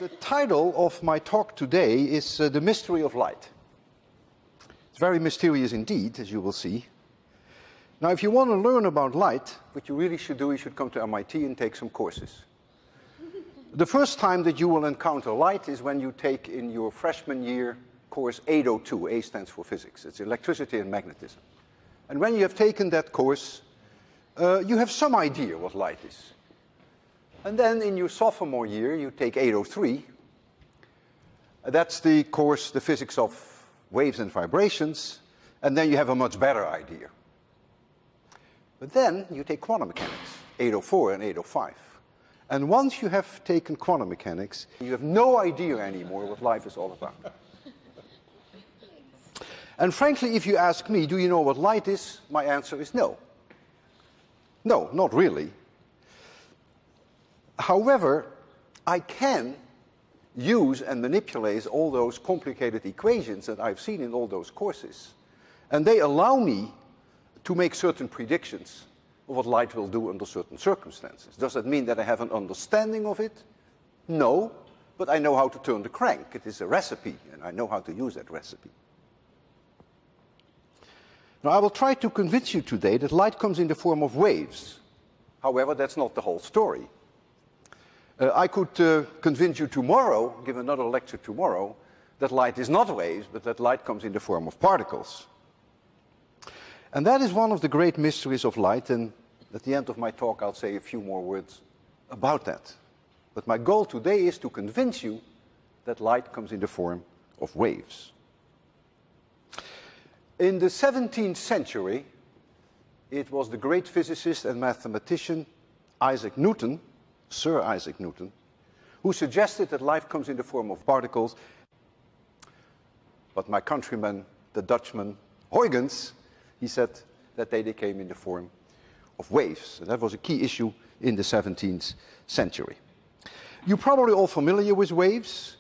The title of my talk today is The Mystery of Light. It's very mysterious indeed, as you will see. Now, if you want to learn about light, what you really should do, you should come to MIT and take some courses. The first time that you will encounter light is when you take in your freshman year course 802. A stands for physics. It's electricity and magnetism. And when you have taken that course, you have some idea what light is. And then in your sophomore year, you take 803. That's the course, the physics of waves and vibrations. And then you have a much better idea. But then you take quantum mechanics, 804 and 805. And once you have taken quantum mechanics, you have no idea anymore what life is all about. And frankly, if you ask me, do you know what light is? My answer is no. No, not really. However, I can use and manipulate all those complicated equations that I've seen in all those courses. And they allow me to make certain predictions of what light will do under certain circumstances. Does that mean that I have an understanding of it? No, but I know how to turn the crank. It is a recipe, and I know how to use that recipe. Now, I will try to convince you today that light comes in the form of waves. However, that's not the whole story. I could convince you tomorrow, give another lecture tomorrow, that light is not waves, but that light comes in the form of particles. And that is one of the great mysteries of light, and at the end of my talk I'll say a few more words about that. But my goal today is to convince you that light comes in the form of waves. In the 17th century, it was the great physicist and mathematician Isaac Newton, Sir Isaac Newton, who suggested that life comes in the form of particles. But my countryman, the Dutchman Huygens, he said that they came in the form of waves. And that was a key issue in the 17th century. You're probably all familiar with waves.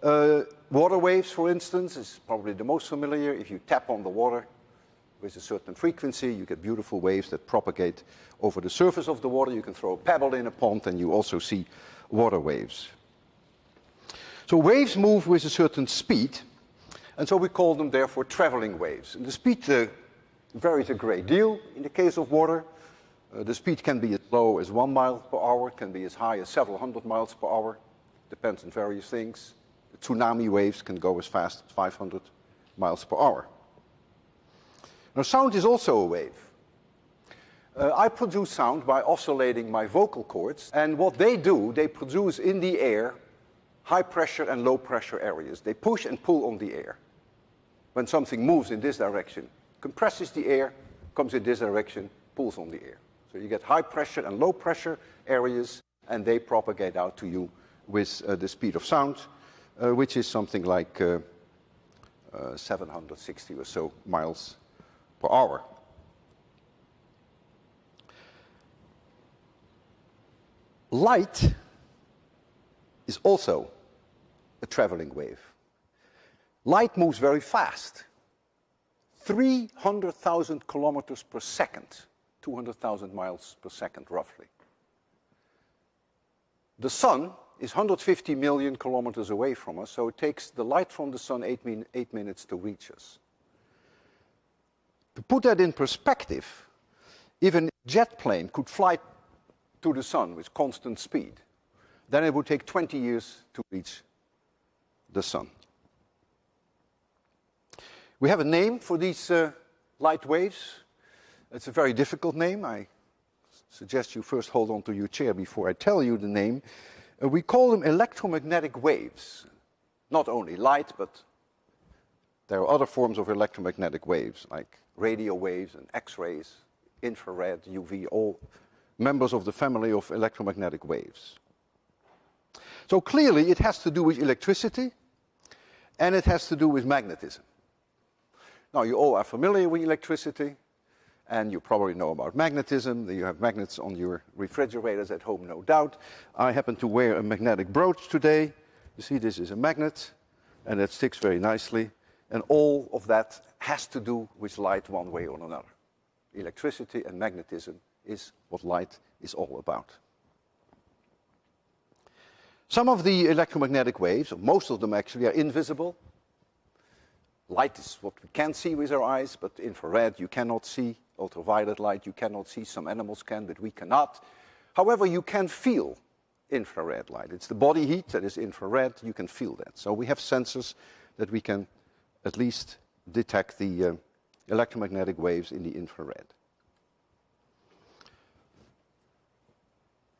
Water waves, for instance, is probably the most familiar. If you tap on the water with a certain frequency, you get beautiful waves that propagate over the surface of the water. You can throw a pebble in a pond and you also see water waves. So waves move with a certain speed, and so we call them therefore traveling waves. And the speed varies a great deal. In the case of water, the speed can be as low as 1 mile per hour, can be as high as several hundred miles per hour, depends on various things. The tsunami waves can go as fast as 500 miles per hour. Now, sound is also a wave. I produce sound by oscillating my vocal cords, and what they do, they produce in the air high pressure and low pressure areas. They push and pull on the air. When something moves in this direction, compresses the air, comes in this direction, pulls on the air. So you get high pressure and low pressure areas, and they propagate out to you with the speed of sound, which is something like 760 or so miles per hour. Light is also a traveling wave. Light moves very fast. 300,000 kilometers per second, 200,000 miles per second roughly. The sun is 150 million kilometers away from us, so it takes the light from the sun 8 minutes to reach us. To put that in perspective, if a jet plane could fly to the sun with constant speed, then it would take 20 years to reach the sun. We have a name for these light waves. It's a very difficult name. I suggest you first hold on to your chair before I tell you the name. We call them electromagnetic waves. Not only light, but there are other forms of electromagnetic waves, like radio waves and X-rays, infrared, UV, all members of the family of electromagnetic waves. So clearly it has to do with electricity, and it has to do with magnetism. Now, you all are familiar with electricity, and you probably know about magnetism. You have magnets on your refrigerators at home, no doubt. I happen to wear a magnetic brooch today. You see, this is a magnet, and it sticks very nicely. And all of that has to do with light one way or another. Electricity and magnetism is what light is all about. Some of the electromagnetic waves, or most of them actually, are invisible. Light is what we can see with our eyes, but infrared you cannot see. Ultraviolet light you cannot see. Some animals can, but we cannot. However, you can feel infrared light. It's the body heat that is infrared. You can feel that. So we have sensors that we can at least detect the electromagnetic waves in the infrared.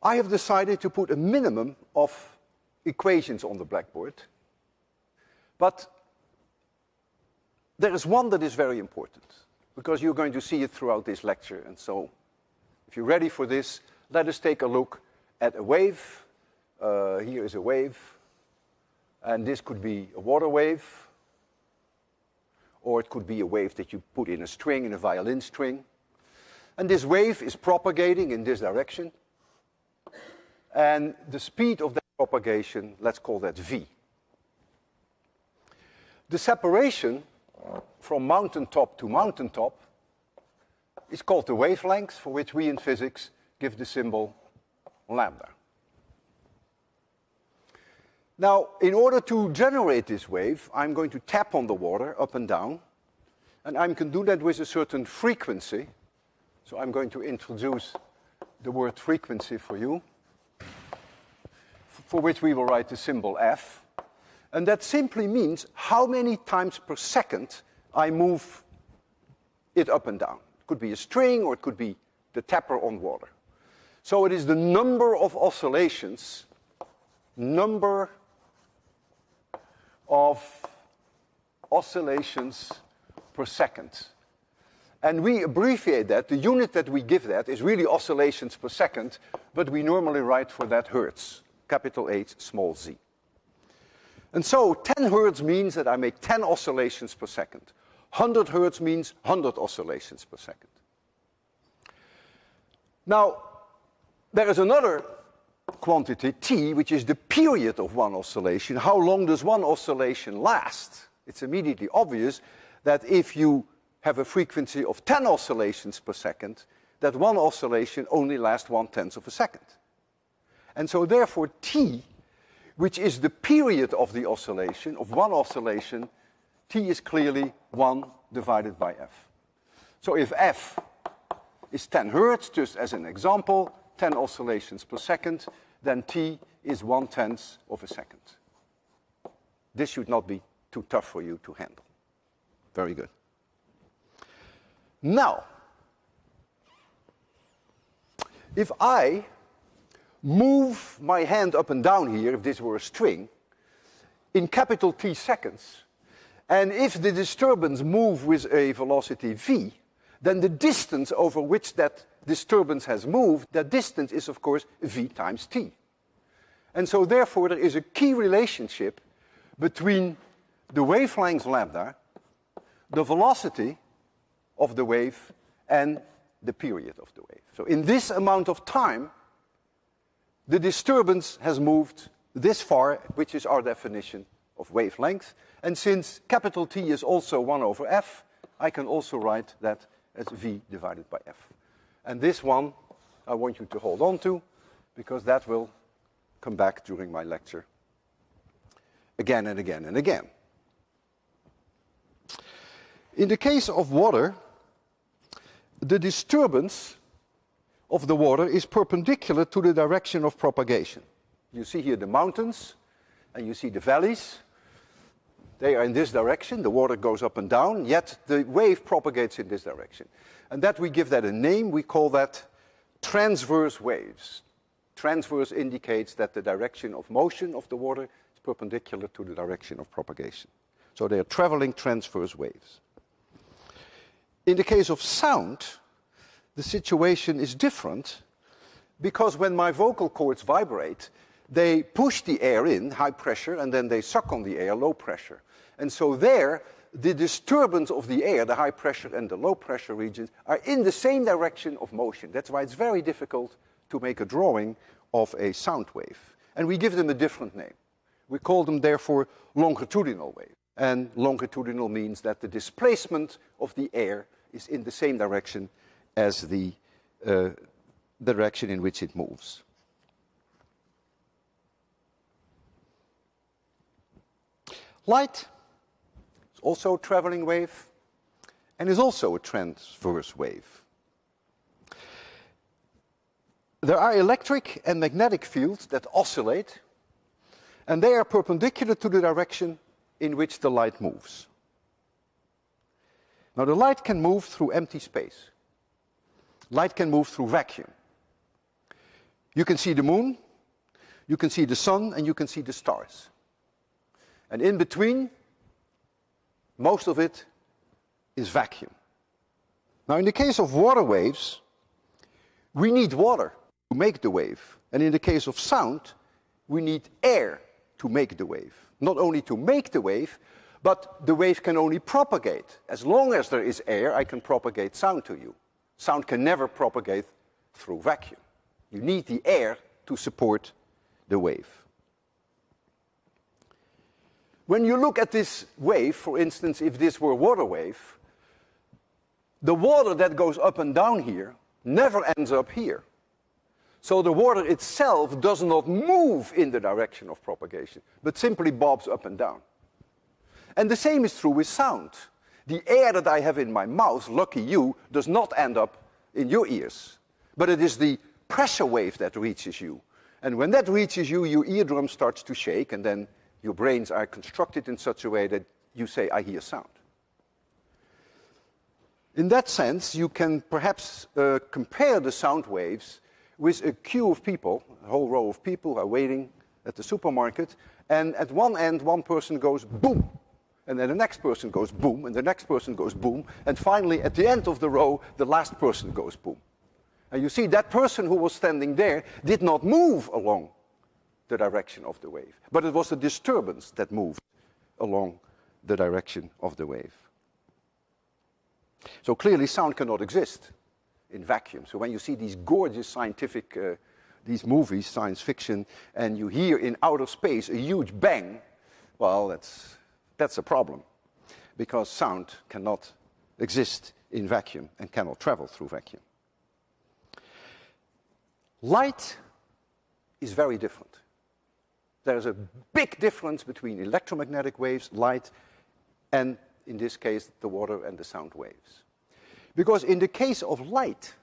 I have decided to put a minimum of equations on the blackboard, but there is one that is very important, because you're going to see it throughout this lecture. And so, if you're ready for this, let us take a look at a wave. Here is a wave, and this could be a water wave, or it could be a wave that you put in a string, in a violin string. And this wave is propagating in this direction. And the speed of that propagation, let's call that v. The separation from mountaintop to mountaintop is called the wavelength, for which we in physics give the symbol lambda. Now, in order to generate this wave, I'm going to tap on the water up and down, and I can do that with a certain frequency. So I'm going to introduce the word frequency for you, for which we will write the symbol f. And that simply means how many times per second I move it up and down. It could be a string, or it could be the tapper on water. So it is the number of oscillations, number of oscillations per second. And we abbreviate that. The unit that we give that is really oscillations per second, but we normally write for that hertz, capital H, small z. And so 10 hertz means that I make 10 oscillations per second. 100 hertz means 100 oscillations per second. Now, there is another quantity, t, which is the period of one oscillation. How long does one oscillation last? It's immediately obvious that if you have a frequency of 10 oscillations per second, that one oscillation only lasts 1/10 of a second. And so therefore t, which is the period of the oscillation, of one oscillation, t is clearly 1 divided by f. So if f is 10 hertz, just as an example, 10 oscillations per second, then t is 1/10 of a second. This should not be too tough for you to handle. Very good. Now, if I move my hand up and down here, if this were a string, in capital T seconds, and if the disturbance moves with a velocity v, then the distance over which that disturbance has moved, that distance is, of course, v times t. And so therefore there is a key relationship between the wavelength lambda, the velocity of the wave, and the period of the wave. So in this amount of time, the disturbance has moved this far, which is our definition of wavelength. And since capital T is also 1 over f, I can also write that as v divided by f. And this one I want you to hold on to, because that will come back during my lecture again and again and again. In the case of water, the disturbance of the water is perpendicular to the direction of propagation. You see here the mountains, and you see the valleys. They are in this direction. The water goes up and down, yet the wave propagates in this direction. And that we give that a name. We call that transverse waves. Transverse indicates that the direction of motion of the water is perpendicular to the direction of propagation. So they are traveling transverse waves. In the case of sound, the situation is different, because when my vocal cords vibrate, they push the air in, high pressure, and then they suck on the air, low pressure. And so there, the disturbance of the air, the high pressure and the low pressure regions, are in the same direction of motion. That's why it's very difficult to make a drawing of a sound wave. And we give them a different name. We call them, therefore, longitudinal waves. And longitudinal means that the displacement of the air is in the same direction as the direction in which it moves. Light is also a traveling wave and is also a transverse wave. There are electric and magnetic fields that oscillate, and they are perpendicular to the direction in which the light moves. Now, the light can move through empty space. Light can move through vacuum. You can see the moon, you can see the sun, and you can see the stars. And in between, most of it is vacuum. Now, in the case of water waves, we need water to make the wave. And in the case of sound, we need air to make the wave. Not only to make the wave, but the wave can only propagate. As long as there is air, I can propagate sound to you. Sound can never propagate through vacuum. You need the air to support the wave. When you look at this wave, for instance, if this were a water wave, the water that goes up and down here never ends up here. So the water itself does not move in the direction of propagation, but simply bobs up and down. And the same is true with sound. The air that I have in my mouth, lucky you, does not end up in your ears, but it is the pressure wave that reaches you. And when that reaches you, your eardrum starts to shake, and then your brains are constructed in such a way that you say, I hear sound. In that sense, you can perhaps compare the sound waves with a queue of people, a whole row of people are waiting at the supermarket, and at one end, one person goes boom, and then the next person goes boom, and the next person goes boom, and finally, at the end of the row, the last person goes boom. And you see, that person who was standing there did not move along the direction of the wave, but it was the disturbance that moved along the direction of the wave. So clearly, sound cannot exist in vacuum. So when you see these gorgeous scientific, these movies, science fiction, and you hear in outer space a huge bang, well, that's a problem, because sound cannot exist in vacuum and cannot travel through vacuum. Light is very different. There is a big difference between electromagnetic waves, light, and in this case, the water and the sound waves. Because in the case of light,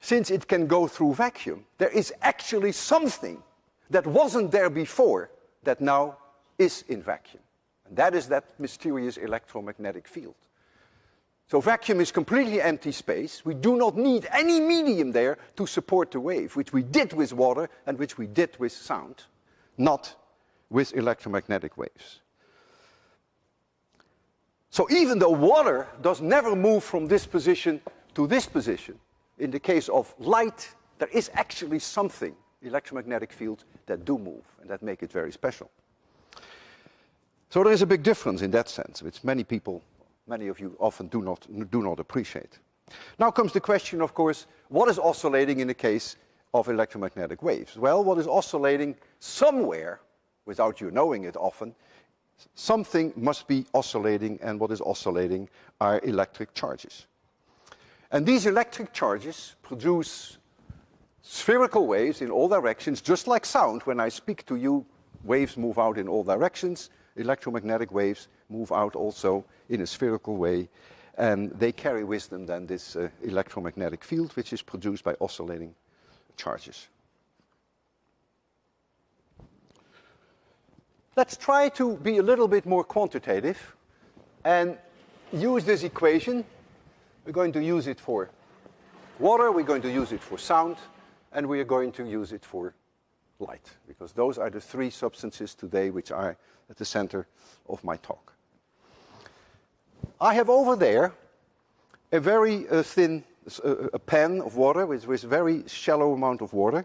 since it can go through vacuum, there is actually something that wasn't there before that now is in vacuum. And that is that mysterious electromagnetic field. So vacuum is completely empty space. We do not need any medium there to support the wave, which we did with water and which we did with sound, not with electromagnetic waves. So even though water does never move from this position to this position, in the case of light, there is actually something, electromagnetic fields, that do move and that make it very special. So there is a big difference in that sense, which many people, many of you often do not appreciate. Now comes the question, of course, what is oscillating in the case of electromagnetic waves? Well, what is oscillating somewhere, without you knowing it often, something must be oscillating, and what is oscillating are electric charges. And these electric charges produce spherical waves in all directions, just like sound. When I speak to you, waves move out in all directions. Electromagnetic waves move out also in a spherical way, and they carry with them then this electromagnetic field, which is produced by oscillating charges. Let's try to be a little bit more quantitative and use this equation. We're going to use it for water, we're going to use it for sound, and we are going to use it for light, because those are the three substances today which are at the center of my talk. I have over there a very thin pan of water with a very shallow amount of water.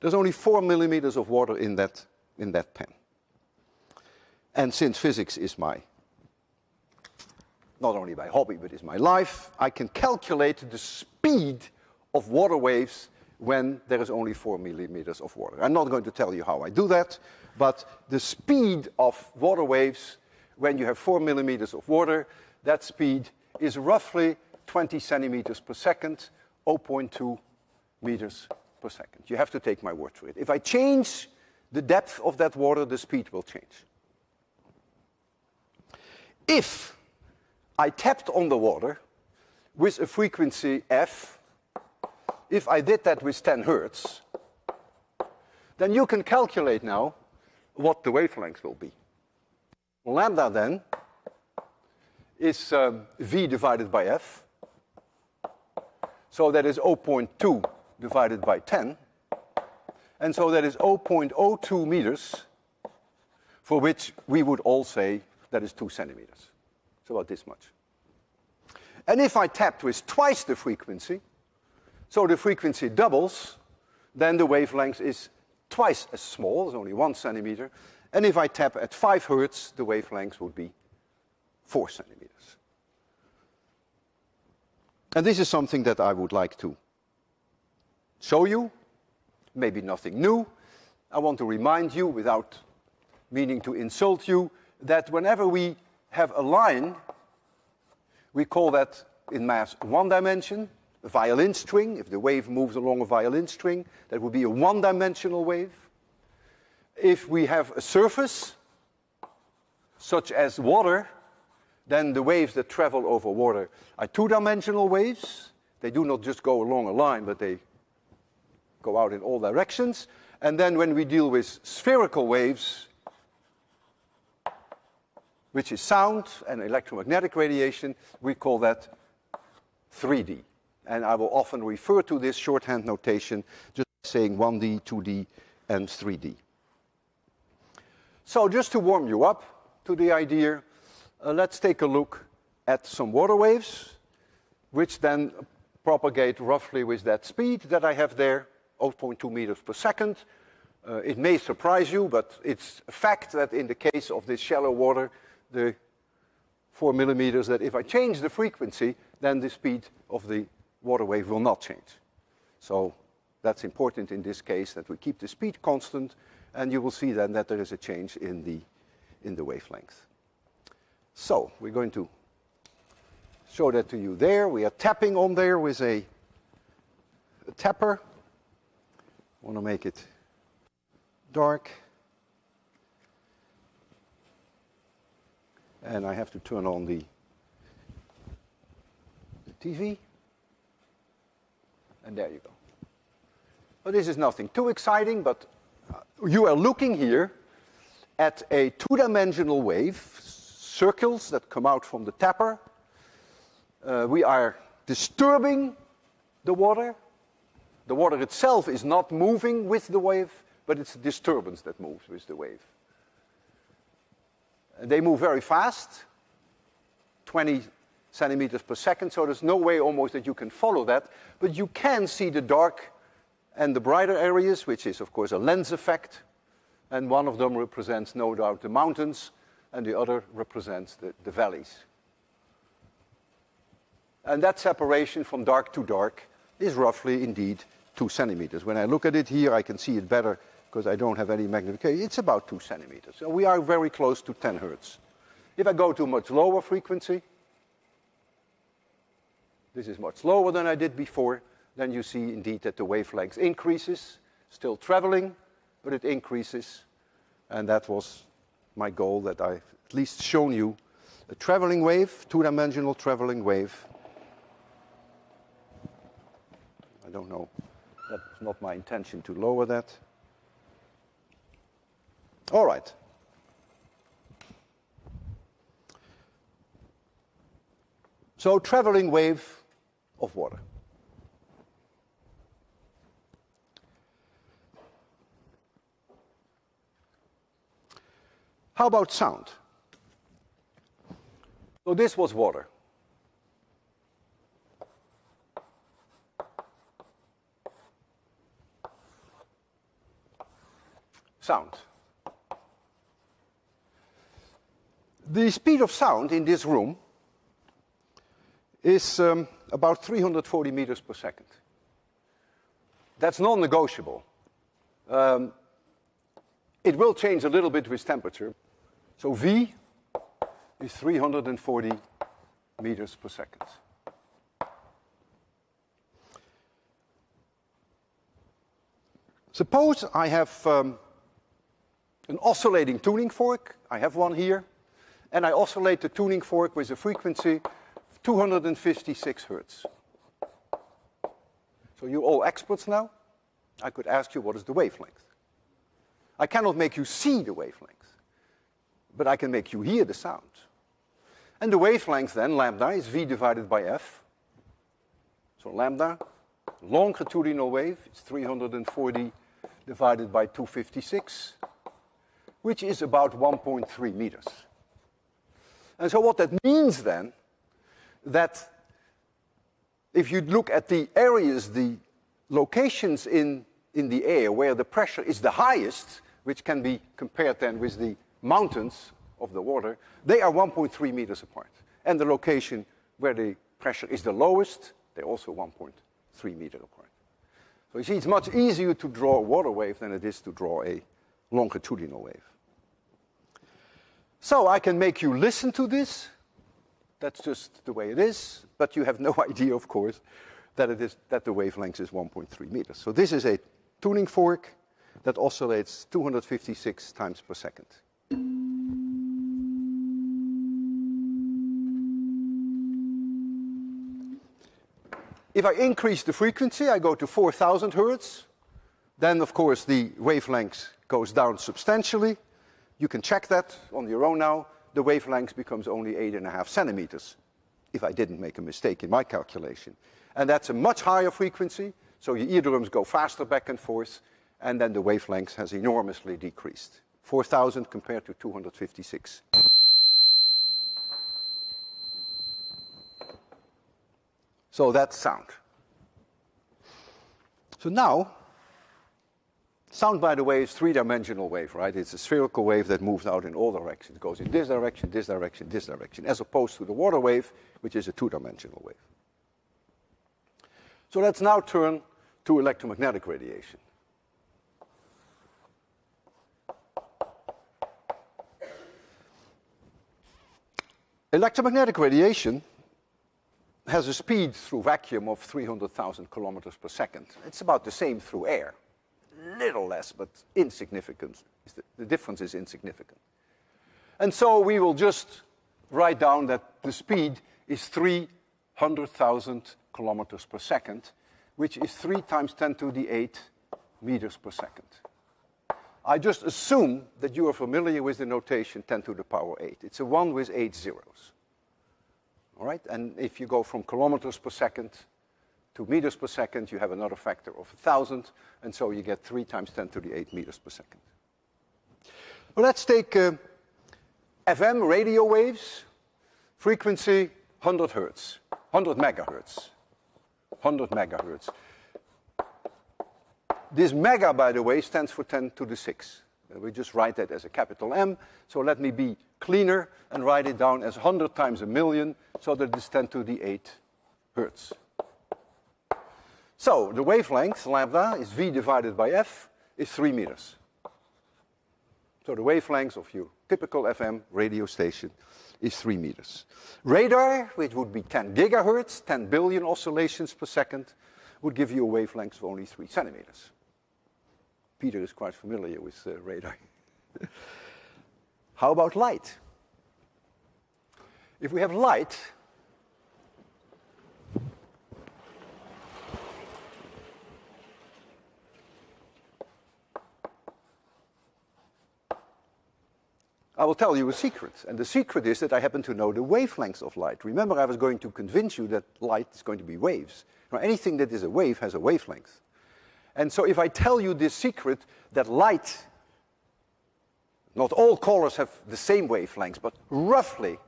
There's only 4 millimeters of water in that pan. And since physics is not only my hobby, but is my life, I can calculate the speed of water waves when there is only 4 millimeters of water. I'm not going to tell you how I do that, but the speed of water waves when you have 4 millimeters of water, that speed is roughly 20 centimeters per second, 0.2 meters per second. You have to take my word for it. If I change the depth of that water, the speed will change. if I tapped on the water with a frequency f, if I did that with 10 hertz, then you can calculate now what the wavelength will be. Lambda then is v divided by f. So that is 0.2 divided by 10. And so that is 0.02 meters, for which we would all say that is 2 centimeters. It's about this much. And if I tapped with twice the frequency, so the frequency doubles, then the wavelength is twice as small, it's only 1 centimeter. And if I tap at 5 hertz, the wavelength would be 4 centimeters. And this is something that I would like to show you. Maybe nothing new. I want to remind you, without meaning to insult you, that whenever we have a line, we call that in math one dimension, a violin string. If the wave moves along a violin string, that would be a one-dimensional wave. If we have a surface, such as water, then the waves that travel over water are two-dimensional waves. They do not just go along a line, but they go out in all directions. And then when we deal with spherical waves, which is sound and electromagnetic radiation, we call that 3D. And I will often refer to this shorthand notation, just saying 1D, 2D, and 3D. So just to warm you up to the idea, let's take a look at some water waves, which then propagate roughly with that speed that I have there, 0.2 meters per second. It may surprise you, but it's a fact that in the case of this shallow water, the 4 millimeters, that if I change the frequency, then the speed of the water wave will not change. So that's important in this case, that we keep the speed constant, and you will see then that there is a change in the wavelength. So we're going to show that to you there. We are tapping on there with a tapper. I want to make it dark. And I have to turn on the TV. And there you go. Well, this is nothing too exciting, but you are looking here at a two-dimensional wave, circles that come out from the tapper. We are disturbing the water. The water itself is not moving with the wave, but it's a disturbance that moves with the wave. They move very fast, 20 centimeters per second, so there's no way almost that you can follow that. But you can see the dark and the brighter areas, which is, of course, a lens effect. And one of them represents, no doubt, the mountains, and the other represents the valleys. And that separation from dark to dark is roughly, indeed, 2 centimeters. When I look at it here, I can see it better because I don't have any magnification. It's about 2 centimeters. So we are very close to 10 hertz. If I go to a much lower frequency, this is much lower than I did before, then you see indeed that the wavelength increases, still traveling, but it increases. And that was my goal, that I've at least shown you a traveling wave, two-dimensional traveling wave. I don't know, that's not my intention to lower that. All right. So, traveling wave of water. How about sound? So this was water. Sound. The speed of sound in this room is about 340 meters per second. That's non-negotiable. It will change a little bit with temperature. So V is 340 meters per second. Suppose I have an oscillating tuning fork. I have one here. and I oscillate the tuning fork with a frequency of 256 hertz. So you're all experts now. I could ask you, what is the wavelength? I cannot make you see the wavelength, but I can make you hear the sound. And the wavelength then, lambda, is v divided by f. So lambda, longitudinal wave, is 340 divided by 256, which is about 1.3 meters. And so what that means then, that if you look at the areas, the locations in the air where the pressure is the highest, which can be compared then with the mountains of the water, they are 1.3 meters apart. And the location where the pressure is the lowest, they're also 1.3 meters apart. So you see, it's much easier to draw a water wave than it is to draw a longitudinal wave. So I can make you listen to this. That's just the way it is. But you have no idea, of course, that the wavelength is 1.3 meters. So this is a tuning fork that oscillates 256 times per second. If I increase the frequency, I go to 4,000 hertz, then of course the wavelength goes down substantially. You can check that on your own now. The wavelength becomes only 8.5 centimeters, if I didn't make a mistake in my calculation. And that's a much higher frequency, so your eardrums go faster back and forth, and then the wavelength has enormously decreased. 4,000 compared to 256. So that's sound. So now, sound, by the way, is three-dimensional wave, right? It's a spherical wave that moves out in all directions. It goes in this direction, this direction, this direction, as opposed to the water wave, which is a two-dimensional wave. So let's now turn to electromagnetic radiation. Electromagnetic radiation has a speed through vacuum of 300,000 kilometers per second. It's about the same through air. Little less, but insignificant. The difference is insignificant. And so we will just write down that the speed is 300,000 kilometers per second, which is 3 times 10 to the 8 meters per second. I just assume that you are familiar with the notation 10 to the power 8. It's a 1 with 8 zeros. All right? And if you go from kilometers per second to meters per second, you have another factor of 1,000, and so you get 3 times 10 to the 8 meters per second. Well, let's take FM radio waves, frequency 100 hertz, 100 megahertz, 100 megahertz. This mega, by the way, stands for 10 to the 6. We just write that as a capital M, so let me be cleaner and write it down as 100 times a million, so that it's 10 to the 8 hertz. So the wavelength, lambda, is v divided by f, is 3 meters. So the wavelength of your typical FM radio station is 3 meters. Radar, which would be 10 gigahertz, 10 billion oscillations per second, would give you a wavelength of only 3 centimeters. Peter is quite familiar with radar. How about light? If we have light, I will tell you a secret. And the secret is that I happen to know the wavelengths of light. Remember, I was going to convince you that light is going to be waves. Now, anything that is a wave has a wavelength. And so if I tell you this secret, that light, not all colors have the same wavelengths, but roughly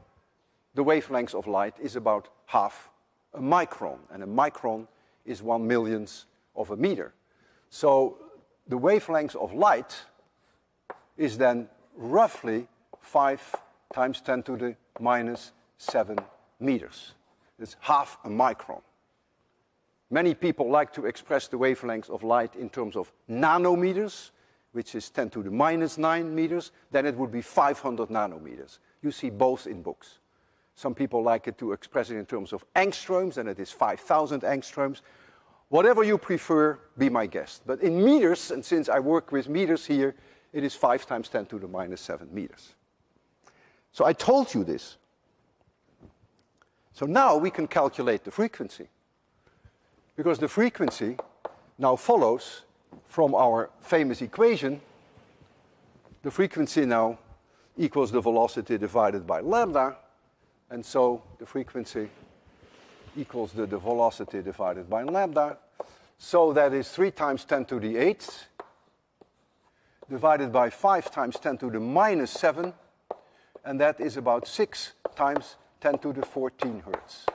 the wavelength of light is about half a micron. And a micron is 1/1,000,000th of a meter. So the wavelength of light is then roughly 5 times 10 to the minus 7 meters. It's half a micron. Many people like to express the wavelength of light in terms of nanometers, which is 10 to the minus 9 meters. Then it would be 500 nanometers. You see both in books. Some people like it to express it in terms of angstroms, and it is 5,000 angstroms. Whatever you prefer, be my guest. But in meters, and since I work with meters here, it is 5 times 10 to the minus 7 meters. So I told you this. So now we can calculate the frequency. Because the frequency now follows from our famous equation. The frequency now equals the velocity divided by lambda. And so the frequency equals the velocity divided by lambda. So that is 3 times 10 to the 8th divided by 5 times 10 to the minus 7. And that is about 6 times 10 to the 14 hertz.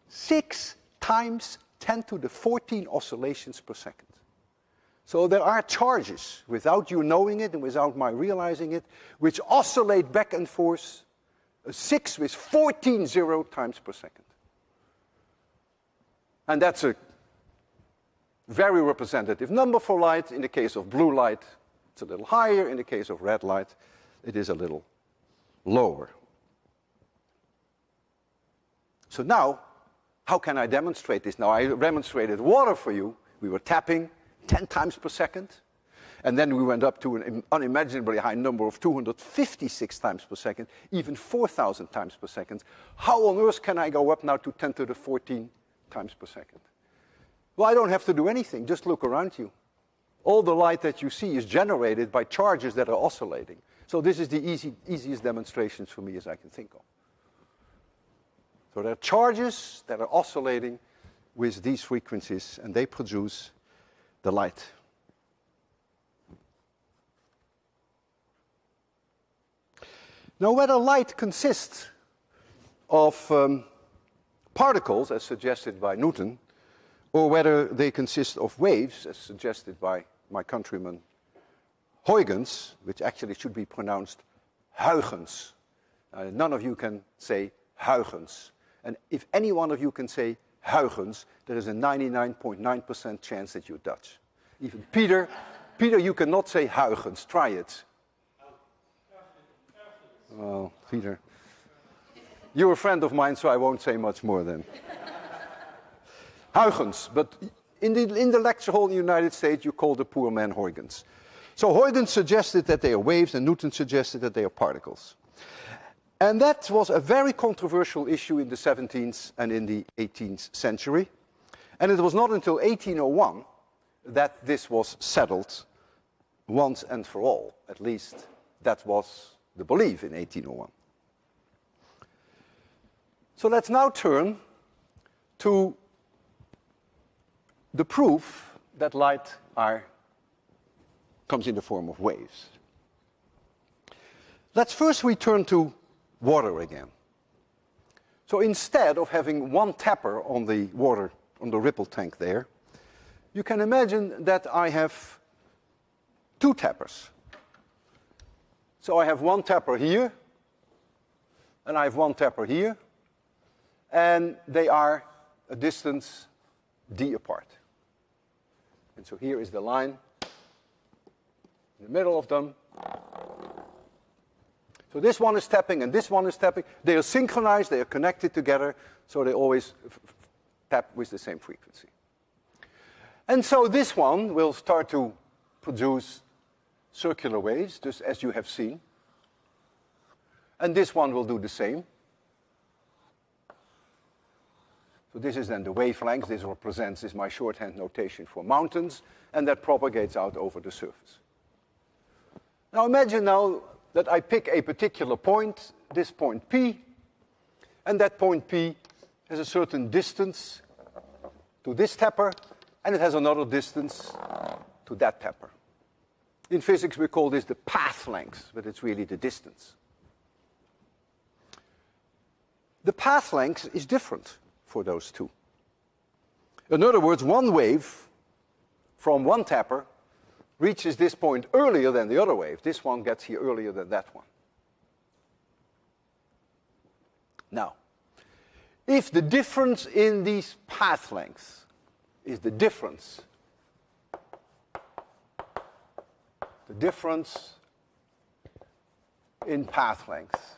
6 times 10 to the 14 oscillations per second. So there are charges, without you knowing it and without my realizing it, which oscillate back and forth, a 6 with 14 zero times per second. And that's a very representative number for light. In the case of blue light, it's a little higher. In the case of red light, it is a little lower. So now, how can I demonstrate this? Now, I demonstrated water for you. We were tapping 10 times per second. And then we went up to an unimaginably high number of 256 times per second, even 4,000 times per second. How on earth can I go up now to 10 to the 14 times per second? Well, I don't have to do anything. Just look around you. All the light that you see is generated by charges that are oscillating. So this is the easiest demonstrations for me as I can think of. So there are charges that are oscillating with these frequencies, and they produce the light. Now, whether light consists of particles, as suggested by Newton, or whether they consist of waves, as suggested by my countryman Huygens, which actually should be pronounced Huygens. None of you can say Huygens. And if any one of you can say Huygens, there is a 99.9% chance that you're Dutch. Even Peter, you cannot say Huygens. Try it. Well, Peter, you're a friend of mine, so I won't say much more then. Huygens, but in the lecture hall in the United States, you call the poor man Huygens. So Huygens suggested that they are waves, and Newton suggested that they are particles. And that was a very controversial issue in the 17th and in the 18th century. And it was not until 1801 that this was settled once and for all. At least that was the belief in 1801. So let's now turn to the proof that light comes in the form of waves. Let's first return to water again. So instead of having one tapper on the water, on the ripple tank there, you can imagine that I have two tappers. So I have one tapper here, and I have one tapper here, and they are a distance d apart. And so here is the line in the middle of them. So this one is tapping and this one is tapping. They are synchronized, they are connected together, so they always tap with the same frequency. And so this one will start to produce circular waves, just as you have seen. And this one will do the same. So this is then the wavelength. This represents, is my shorthand notation for mountains, and that propagates out over the surface. Now imagine now that I pick a particular point, this point P, and that point P has a certain distance to this tapper, and it has another distance to that tapper. In physics, we call this the path length, but it's really the distance. The path length is different for those two. In other words, one wave from one tapper reaches this point earlier than the other wave. This one gets here earlier than that one. Now, if the difference in these path lengths is the difference in path length,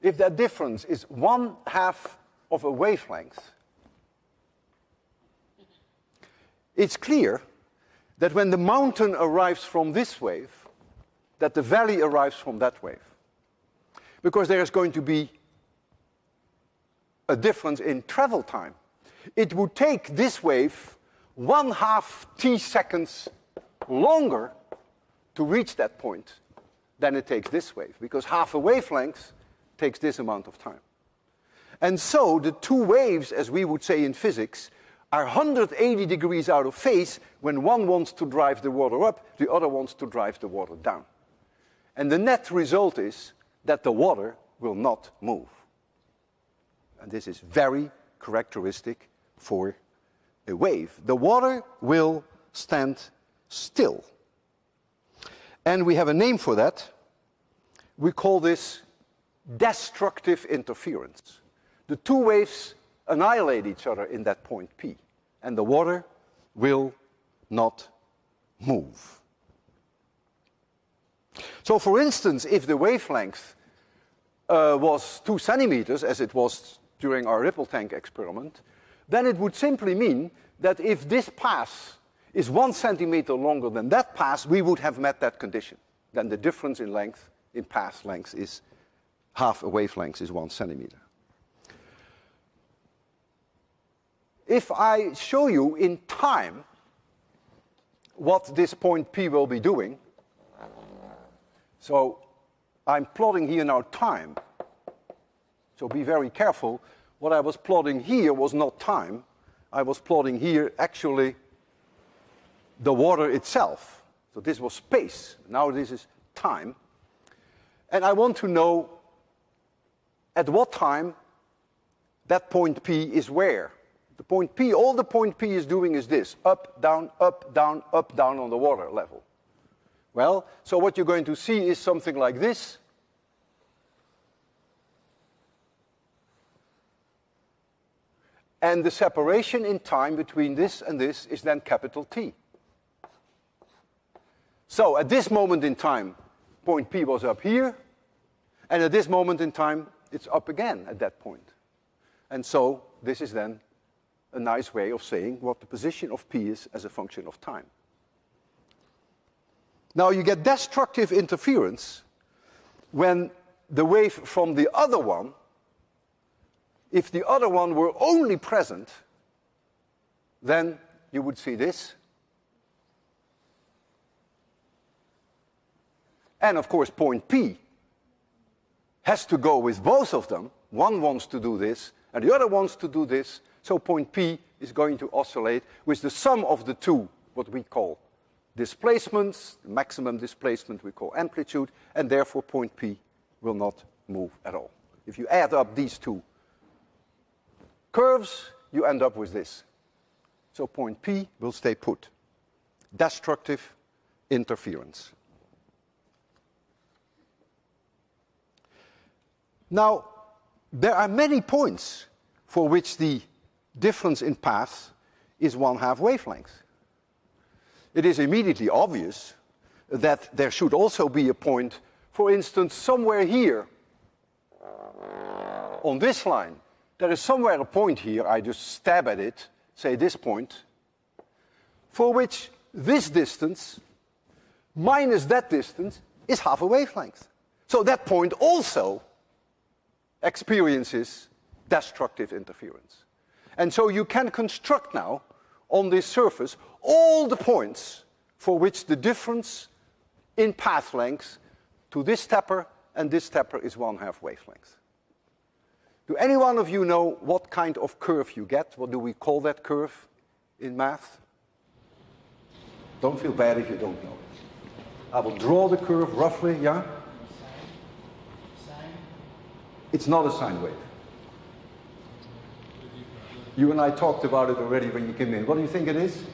if that difference is 1/2 of a wavelength, it's clear that when the mountain arrives from this wave, that the valley arrives from that wave. Because there is going to be a difference in travel time. It would take this wave 1/2 t seconds longer to reach that point than it takes this wave, because half a wavelength takes this amount of time. And so the two waves, as we would say in physics, are 180 degrees out of phase when one wants to drive the water up, the other wants to drive the water down. And the net result is that the water will not move. And this is very characteristic for a wave. The water will stand still. And we have a name for that. We call this destructive interference. The two waves annihilate each other in that point P, and the water will not move. So for instance, if the wavelength was 2 centimeters, as it was during our ripple tank experiment, then it would simply mean that if this pass is 1 centimeter longer than that pass, we would have met that condition. Then the difference in length, in path length, is half a wavelength is 1 centimeter. If I show you in time what this point P will be doing, so I'm plotting here now time. So be very careful. What I was plotting here was not time. I was plotting here actually the water itself. So this was space. Now this is time. And I want to know at what time that point P is where. The point P, all the point P is doing is this: up, down, up, down, up, down on the water level. Well, so what you're going to see is something like this. And the separation in time between this and this is then capital T. So at this moment in time, point P was up here, and at this moment in time, it's up again at that point. And so this is then a nice way of saying what the position of P is as a function of time. Now you get destructive interference when the wave from the other one, if the other one were only present, then you would see this. And of course, point P has to go with both of them. One wants to do this, and the other wants to do this. So point P is going to oscillate with the sum of the two, what we call displacements. The maximum displacement we call amplitude, and therefore point P will not move at all. If you add up these two curves, you end up with this. So point P will stay put. Destructive interference. Now, there are many points for which the difference in path is 1/2 wavelength. It is immediately obvious that there should also be a point, for instance, somewhere here on this line. There is somewhere a point here, I just stab at it, say this point, for which this distance minus that distance is 1/2 wavelength. So that point also experiences destructive interference. And so you can construct now on this surface all the points for which the difference in path length to this stepper and this stepper is 1/2 wavelength. Do any one of you know what kind of curve you get? What do we call that curve in math? Don't feel bad if you don't know. I will draw the curve roughly, yeah? It's not a sine wave. You and I talked about it already when you came in. What do you think it is?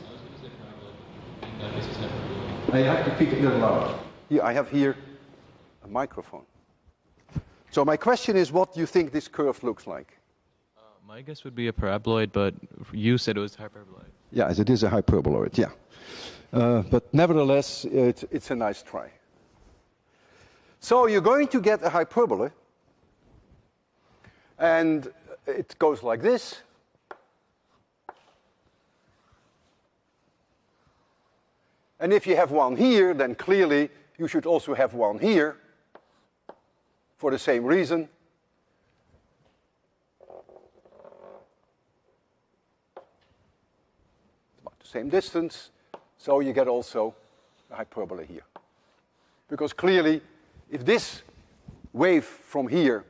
I have to speak a little louder. Here, I have here a microphone. So my question is, what do you think this curve looks like? My guess would be a paraboloid, but you said it was hyperboloid. Yeah, it is a hyperboloid, yeah. But nevertheless, it's a nice try. So you're going to get a hyperbola, and it goes like this. And if you have one here, then clearly you should also have one here for the same reason. It's about the same distance, so you get also a hyperbola here. Because clearly, if this wave from here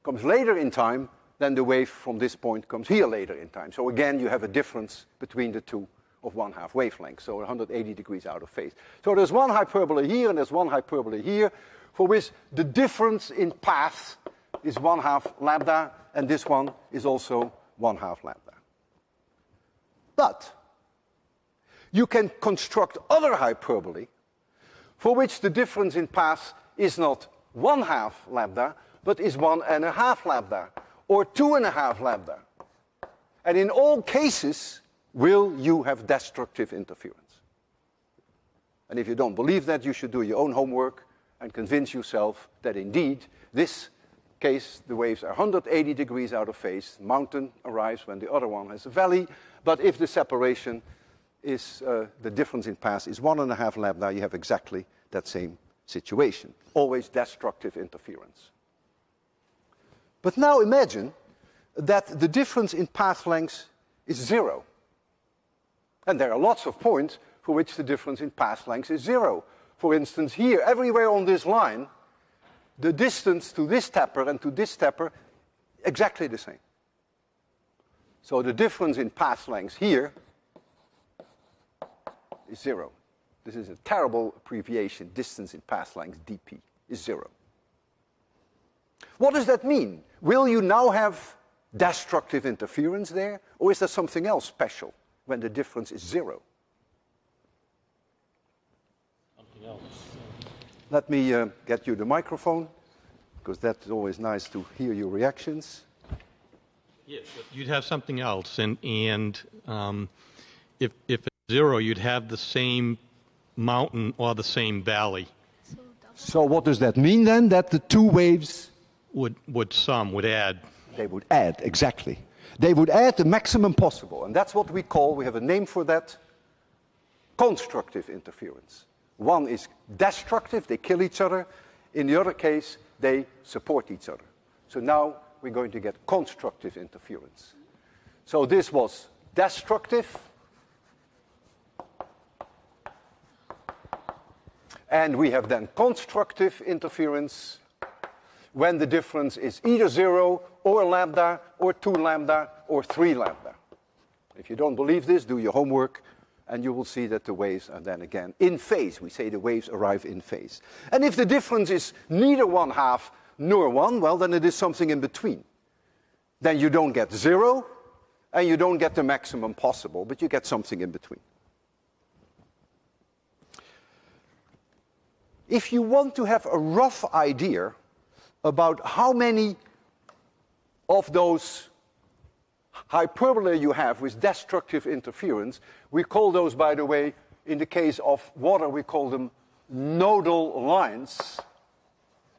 comes later in time, then the wave from this point comes here later in time. So again, you have a difference between the two of 1/2 wavelength, so 180 degrees out of phase. So there's one hyperbola here and there's one hyperbola here, for which the difference in path is 1/2 lambda, and this one is also 1/2 lambda. But you can construct other hyperbolae for which the difference in path is not 1/2 lambda, but is 1.5 lambda, or 2.5 lambda. And in all cases, will you have destructive interference? And if you don't believe that, you should do your own homework and convince yourself that indeed, this case, the waves are 180 degrees out of phase. The mountain arrives when the other one has a valley. But if the separation is, the difference in path is 1.5 lambda, you have exactly that same situation. Always destructive interference. But now imagine that the difference in path length is 0. And there are lots of points for which the difference in path length is 0. For instance, here, everywhere on this line, the distance to this tapper and to this tapper, exactly the same. So the difference in path length here is 0. This is a terrible abbreviation. Distance in path length, dp, is 0. What does that mean? Will you now have destructive interference there? Or is there something else special when the difference is 0? Something else. Let me get you the microphone, because that's always nice to hear your reactions. Yes, but you'd have something else, and if it's 0, you'd have the same mountain or the same valley. So what does that mean then? That the two waves Would add. They would add, exactly. They would add the maximum possible. And that's what we call, we have a name for that, constructive interference. One is destructive, they kill each other. In the other case, they support each other. So now we're going to get constructive interference. So this was destructive. And we have then constructive interference when the difference is either 0 or lambda or 2 lambda or 3 lambda. If you don't believe this, do your homework and you will see that the waves are then again in phase. We say the waves arrive in phase. And if the difference is neither 1/2 nor 1, well, then it is something in between. Then you don't get 0 and you don't get the maximum possible, but you get something in between. If you want to have a rough idea about how many of those hyperbolae you have with destructive interference, we call those, by the way, in the case of water, we call them nodal lines,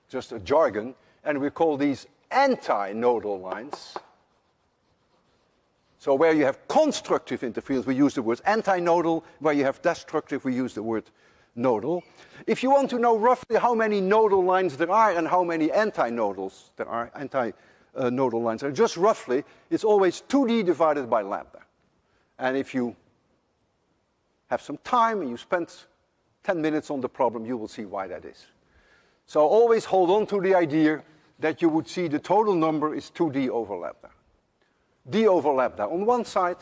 just a jargon, and we call these anti-nodal lines. So where you have constructive interference, we use the word anti-nodal. Where you have destructive, we use the word nodal. If you want to know roughly how many nodal lines there are and how many anti-nodals there are, anti-nodal lines are, just roughly, it's always 2d divided by lambda. And if you have some time and you spend 10 minutes on the problem, you will see why that is. So always hold on to the idea that you would see the total number is 2d over lambda. d over lambda on one side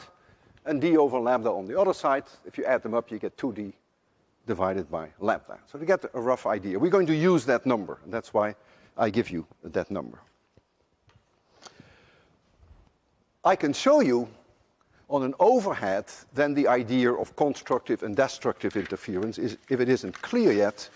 and d over lambda on the other side. If you add them up, you get 2d divided by lambda. So to get a rough idea, we're going to use that number, and that's why I give you that number. I can show you on an overhead then the idea of constructive and destructive interference, if it isn't clear yet,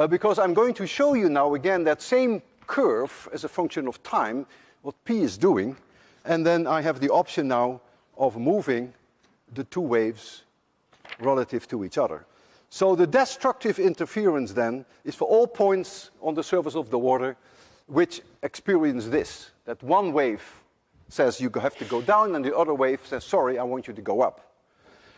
because I'm going to show you now again that same curve as a function of time, what p is doing, and then I have the option now of moving the two waves relative to each other. So the destructive interference then is for all points on the surface of the water which experience this, that one wave says you have to go down and the other wave says, sorry, I want you to go up.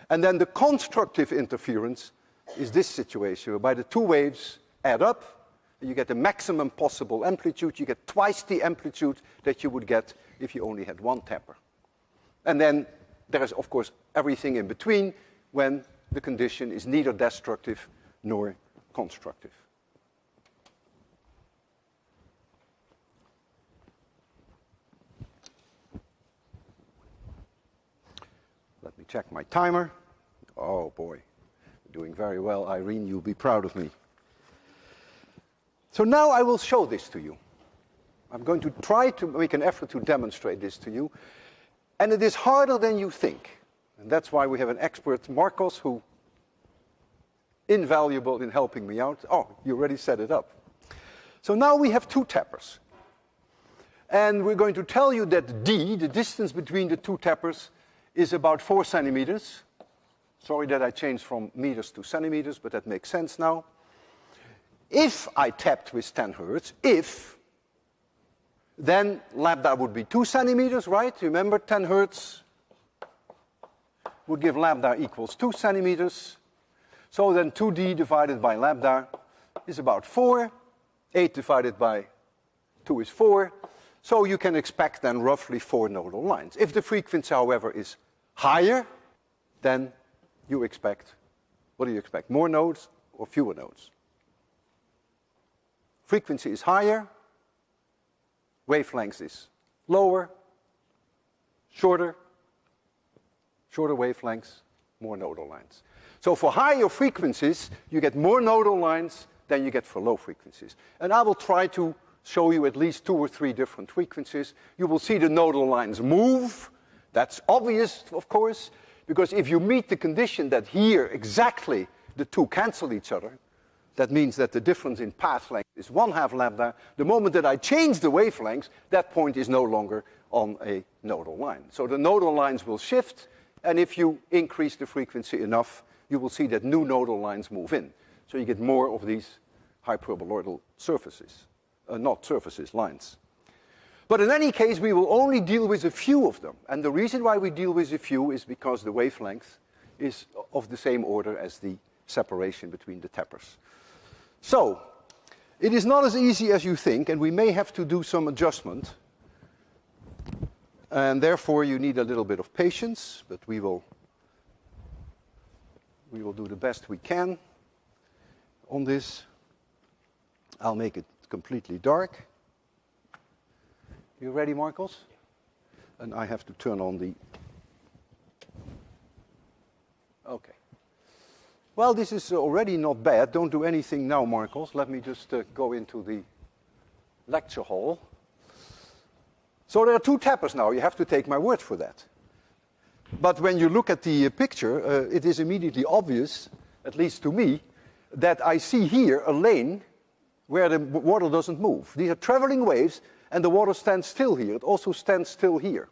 And then the constructive interference is this situation, whereby the two waves add up, and you get the maximum possible amplitude. You get twice the amplitude that you would get if you only had one tapper. And then there is, of course, everything in between when the condition is neither destructive nor constructive. Let me check my timer. Oh boy, doing very well. Irene, you'll be proud of me. So now I will show this to you. I'm going to try to make an effort to demonstrate this to you. And it is harder than you think. And that's why we have an expert, Marcos, who invaluable in helping me out. Oh, you already set it up. So now we have two tappers. And we're going to tell you that D, the distance between the two tappers, is about 4 centimeters. Sorry that I changed from meters to centimeters, but that makes sense now. If I tapped with 10 hertz, then lambda would be 2 centimeters, right? Remember, 10 hertz would give lambda equals 2 centimeters. So then 2d divided by lambda is about 4. 8 divided by 2 is 4. So you can expect then roughly 4 nodal lines. If the frequency, however, is higher, then you expect, what do you expect? More nodes or fewer nodes? Frequency is higher, wavelength is lower, shorter wavelengths, more nodal lines. So for higher frequencies, you get more nodal lines than you get for low frequencies. And I will try to show you at least 2 or 3 different frequencies. You will see the nodal lines move. That's obvious, of course, because if you meet the condition that here exactly the two cancel each other, that means that the difference in path length is 1/2 lambda. The moment that I change the wavelengths, that point is no longer on a nodal line. So the nodal lines will shift, and if you increase the frequency enough, you will see that new nodal lines move in. So you get more of these hyperboloidal surfaces, not surfaces, lines. But in any case, we will only deal with a few of them. And the reason why we deal with a few is because the wavelength is of the same order as the separation between the tappers. So, it is not as easy as you think, and we may have to do some adjustment. And therefore, you need a little bit of patience, but we will do the best we can on this. I'll make it completely dark. You ready, Marcos? And I have to turn on the... Okay. Well, this is already not bad. Don't do anything now, Marcos. Let me just go into the lecture hall. So there are two tappers now. You have to take my word for that. But when you look at the picture, it is immediately obvious, at least to me, that I see here a lane where the water doesn't move. These are traveling waves, and the water stands still here. It also stands still here.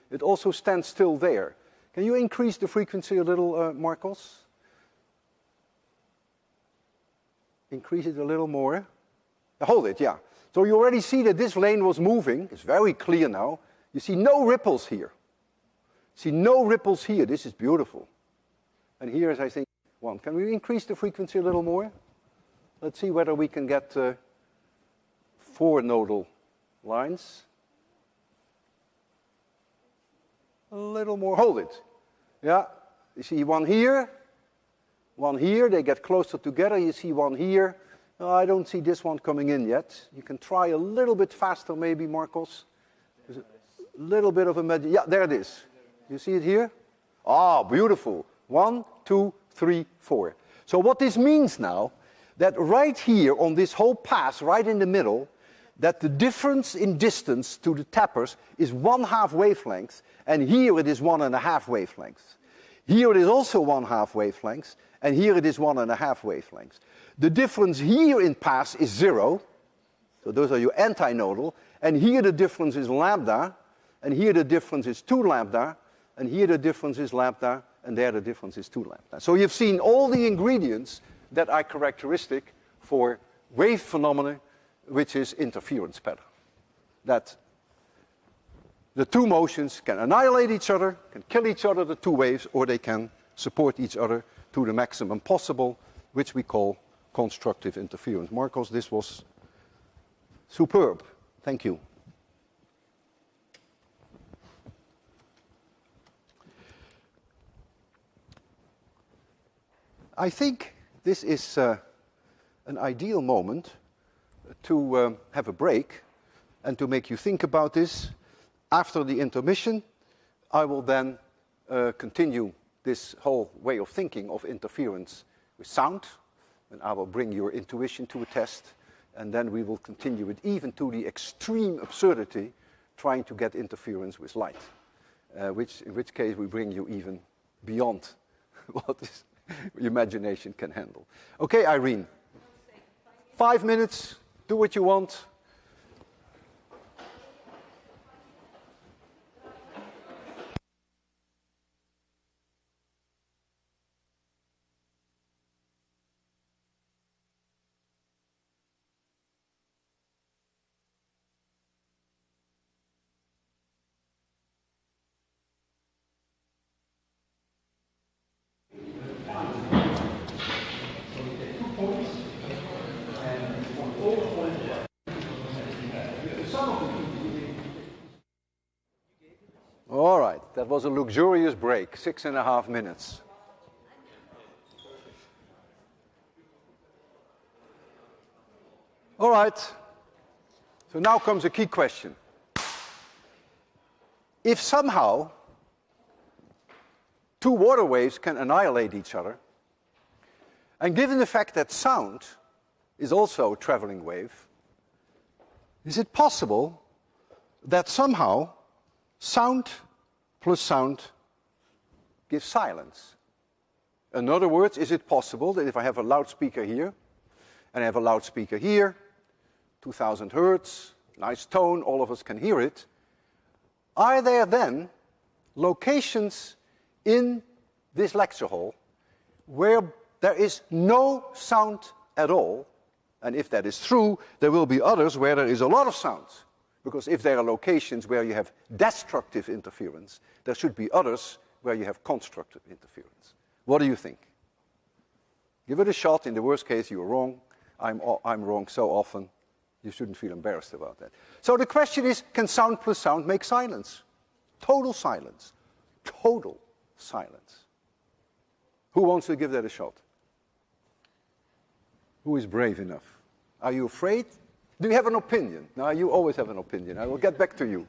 It also stands still there. Can you increase the frequency a little, Marcos? Increase it a little more. Hold it, yeah. So you already see that this lane was moving. It's very clear now. You see no ripples here. See no ripples here. This is beautiful. And here is, I think, 1. Can we increase the frequency a little more? Let's see whether we can get 4 nodal lines. A little more. Hold it. Yeah. You see one here. One here, they get closer together. You see one here. Oh, I don't see this one coming in yet. You can try a little bit faster, maybe, Marcos. There's a little bit of a magic. Yeah, there it is. You see it here? Ah, beautiful. 1, 2, 3, 4. So what this means now, that right here on this whole path, right in the middle, that the difference in distance to the tappers is 1/2 wavelength, and here it is 1.5 wavelengths. Here it is also 1/2 wavelengths, and here it is 1.5 wavelengths. The difference here in pass is 0, so those are your antinodal, and here the difference is lambda, and here the difference is 2 lambda, and here the difference is lambda, and there the difference is 2 lambda. So you've seen all the ingredients that are characteristic for wave phenomena, which is interference pattern. That the two motions can annihilate each other, can kill each other, the two waves, or they can support each other to the maximum possible, which we call constructive interference. Marcos, this was superb. Thank you. I think this is an ideal moment to have a break and to make you think about this. After the intermission, I will then continue this whole way of thinking of interference with sound, and I will bring your intuition to a test, and then we will continue it even to the extreme absurdity, trying to get interference with light, in which case we bring you even beyond what is imagination can handle. Okay, Irene. 5 minutes, do what you want. All right, that was a luxurious break, 6.5 minutes. All right, so now comes a key question. If somehow two water waves can annihilate each other, and given the fact that sound is also a traveling wave, is it possible that somehow sound plus sound gives silence? In other words, is it possible that if I have a loudspeaker here, and I have a loudspeaker here, 2000 hertz, nice tone, all of us can hear it, are there then locations in this lecture hall where there is no sound at all? And if that is true, there will be others where there is a lot of sound. Because if there are locations where you have destructive interference, there should be others where you have constructive interference. What do you think? Give it a shot. In the worst case, you're wrong. I'm wrong so often. You shouldn't feel embarrassed about that. So the question is, can sound plus sound make silence? Total silence. Total silence. Who wants to give that a shot? Who is brave enough? Are you afraid? Do you have an opinion? No, you always have an opinion. I will get back to you.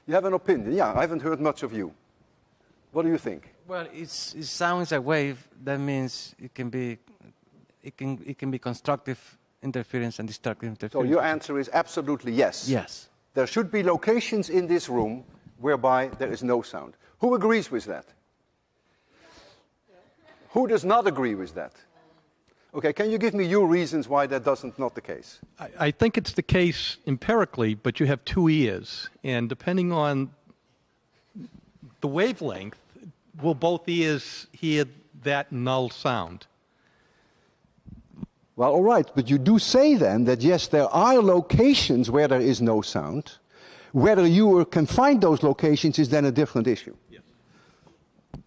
You have an opinion. Yeah, I haven't heard much of you. What do you think? Well, it sounds a wave. That means it can be constructive interference and destructive interference. So your answer is absolutely yes. Yes. There should be locations in this room whereby there is no sound. Who agrees with that? Who does not agree with that? Okay, can you give me your reasons why that doesn't not the case? I think it's the case empirically, but you have two ears, and depending on the wavelength, will both ears hear that null sound? Well, all right, but you do say then that yes, there are locations where there is no sound. Whether you can find those locations is then a different issue. Yes.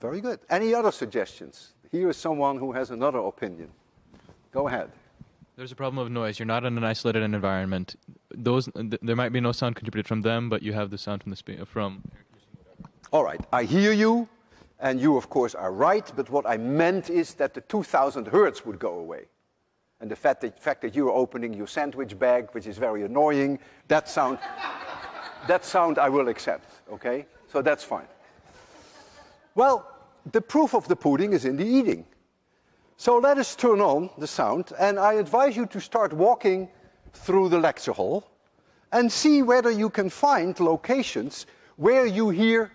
Very good. Any other suggestions? Here is someone who has another opinion. Go ahead. There's a problem of noise. You're not in an isolated environment. There might be no sound contributed from them, but you have the sound from the from. All right, I hear you, and you of course are right, but what I meant is that the 2000 hertz would go away. And the fact that you're opening your sandwich bag, which is very annoying, that sound I will accept, okay? So that's fine. Well, the proof of the pudding is in the eating. So let us turn on the sound, and I advise you to start walking through the lecture hall and see whether you can find locations where you hear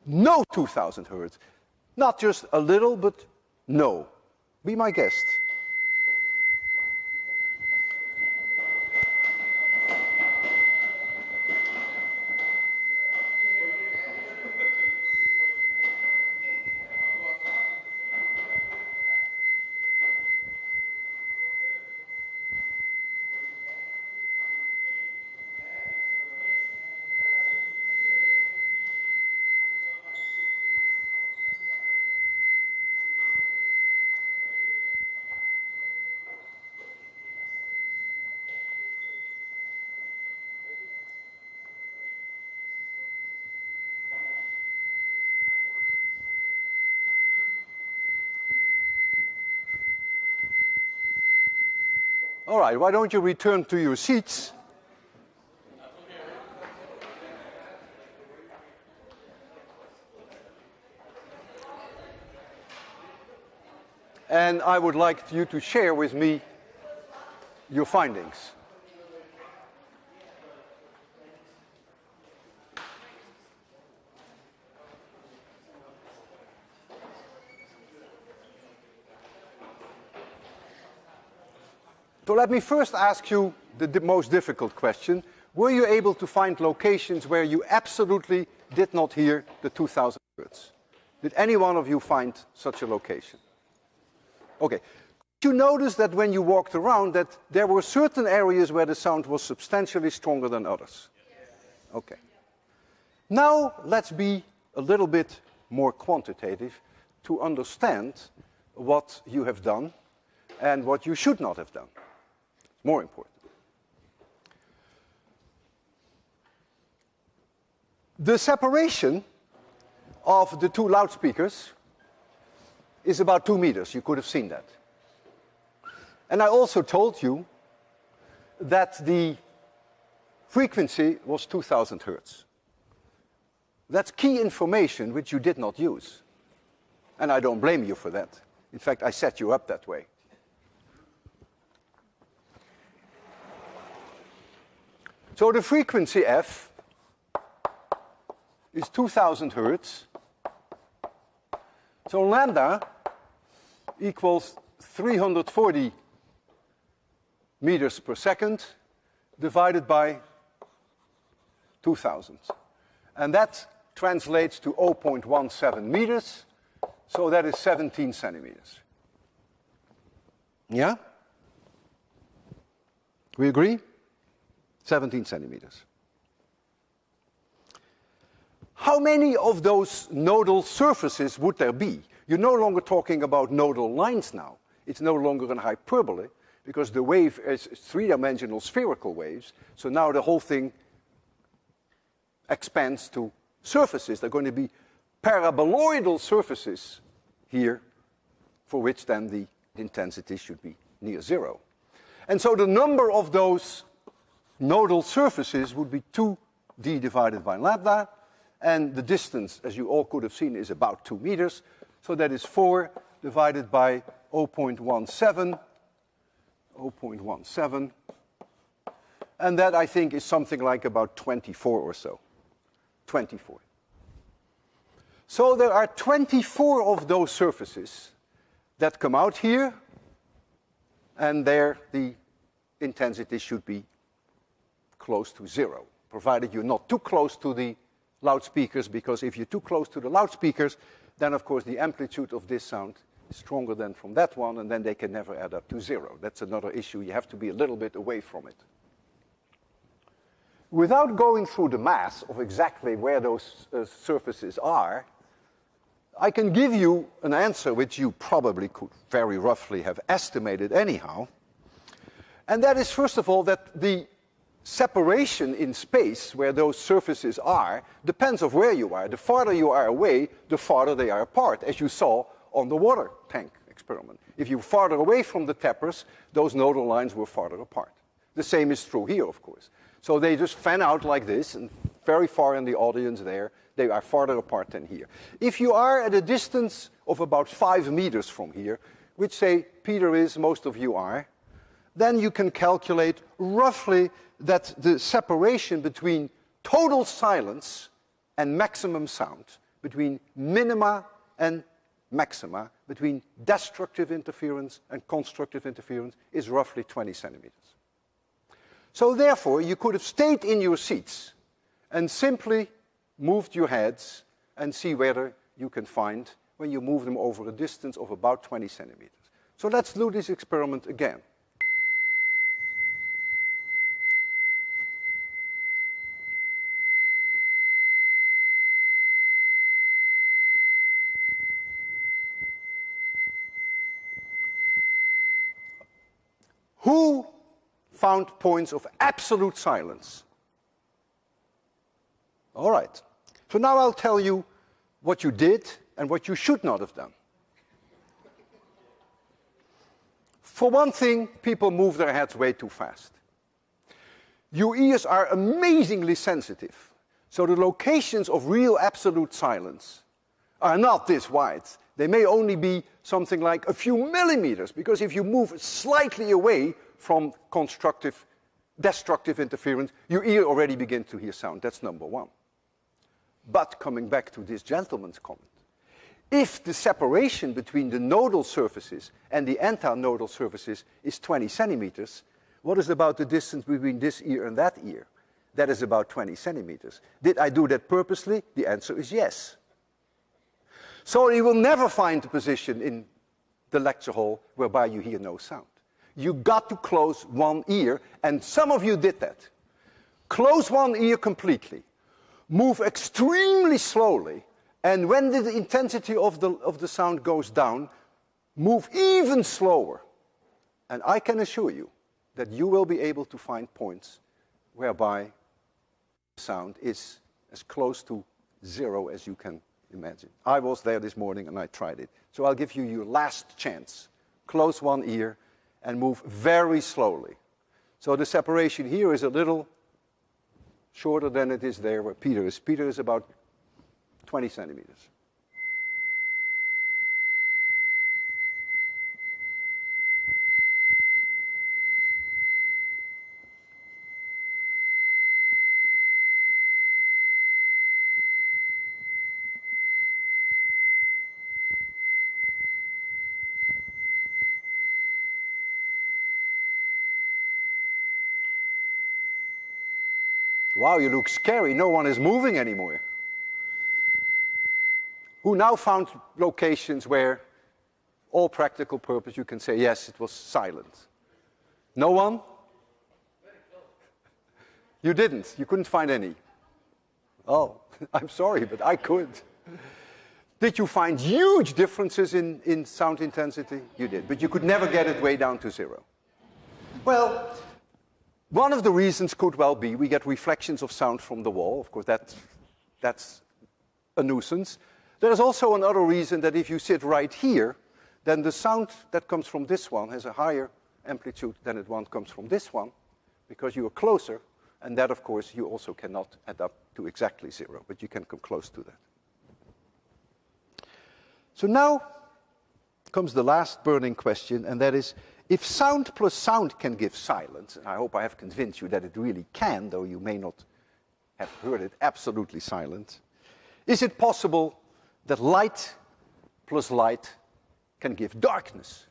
no 2000 hertz. Not just a little, but no. Be my guest. All right, why don't you return to your seats? And I would like you to share with me your findings. So let me first ask you the most difficult question. Were you able to find locations where you absolutely did not hear the 2000 hertz? Did any one of you find such a location? Okay. Did you notice that when you walked around that there were certain areas where the sound was substantially stronger than others? Okay. Now let's be a little bit more quantitative to understand what you have done and what you should not have done. It's more important. The separation of the two loudspeakers is about 2 meters. You could have seen that. And I also told you that the frequency was 2000 hertz. That's key information which you did not use. And I don't blame you for that. In fact, I set you up that way. So the frequency F is 2000 hertz. So lambda equals 340 meters per second divided by 2000. And that translates to 0.17 meters. So that is 17 centimeters. Yeah? We agree? 17 centimeters. How many of those nodal surfaces would there be? You're no longer talking about nodal lines now. It's no longer an hyperbole, because the wave is three-dimensional spherical waves. So now the whole thing expands to surfaces. They're going to be paraboloidal surfaces here, for which then the intensity should be near zero. And so the number of those nodal surfaces would be 2d divided by lambda, and the distance, as you all could have seen, is about 2 meters. So that is 4 divided by 0.17, and that, I think, is something like about 24 or so. 24. So there are 24 of those surfaces that come out here, and there the intensity should be close to zero, provided you're not too close to the loudspeakers, because if you're too close to the loudspeakers, then of course the amplitude of this sound is stronger than from that one, and then they can never add up to zero. That's another issue. You have to be a little bit away from it. Without going through the math of exactly where those surfaces are, I can give you an answer which you probably could very roughly have estimated anyhow. And that is, first of all, that the separation in space where those surfaces are depends on where you are. The farther you are away, the farther they are apart, as you saw on the water tank experiment. If you're farther away from the tappers, those nodal lines were farther apart. The same is true here, of course. So they just fan out like this, and very far in the audience there, they are farther apart than here. If you are at a distance of about 5 meters from here, which, say, Peter is, most of you are, then you can calculate roughly that the separation between total silence and maximum sound, between minima and maxima, between destructive interference and constructive interference, is roughly 20 centimeters. So therefore, you could have stayed in your seats and simply moved your heads and see whether you can find when you move them over a distance of about 20 centimeters. So let's do this experiment again. Who found points of absolute silence? All right. So now I'll tell you what you did and what you should not have done. For one thing, people move their heads way too fast. Your ears are amazingly sensitive. So the locations of real absolute silence are not this wide. They may only be something like a few millimeters, because if you move slightly away from destructive interference, your ear already begins to hear sound. That's number one. But coming back to this gentleman's comment, if the separation between the nodal surfaces and the antinodal surfaces is 20 centimeters, what is about the distance between this ear and that ear? That is about 20 centimeters. Did I do that purposely? The answer is yes. So you will never find a position in the lecture hall whereby you hear no sound. You got to close one ear, and some of you did that. Close one ear completely. Move extremely slowly, and when the intensity of the sound goes down, move even slower. And I can assure you that you will be able to find points whereby sound is as close to zero as you can imagine. I was there this morning and I tried it. So I'll give you your last chance. Close one ear and move very slowly. So the separation here is a little shorter than it is there where Peter is. Peter is about 20 centimeters. Wow, you look scary. No one is moving anymore. Who now found locations where, all practical purpose, you can say, yes, it was silent? No one? You didn't. You couldn't find any. Oh, I'm sorry, but I could. Did you find huge differences in sound intensity? You did, but you could never get it way down to zero. Well, one of the reasons could well be we get reflections of sound from the wall. Of course, that's a nuisance. There is also another reason that if you sit right here, then the sound that comes from this one has a higher amplitude than the one comes from this one, because you are closer, and that, of course, you also cannot add up to exactly zero, but you can come close to that. So now comes the last burning question, and that is, if sound plus sound can give silence, and I hope I have convinced you that it really can, though you may not have heard it absolutely silent, is it possible that light plus light can give darkness?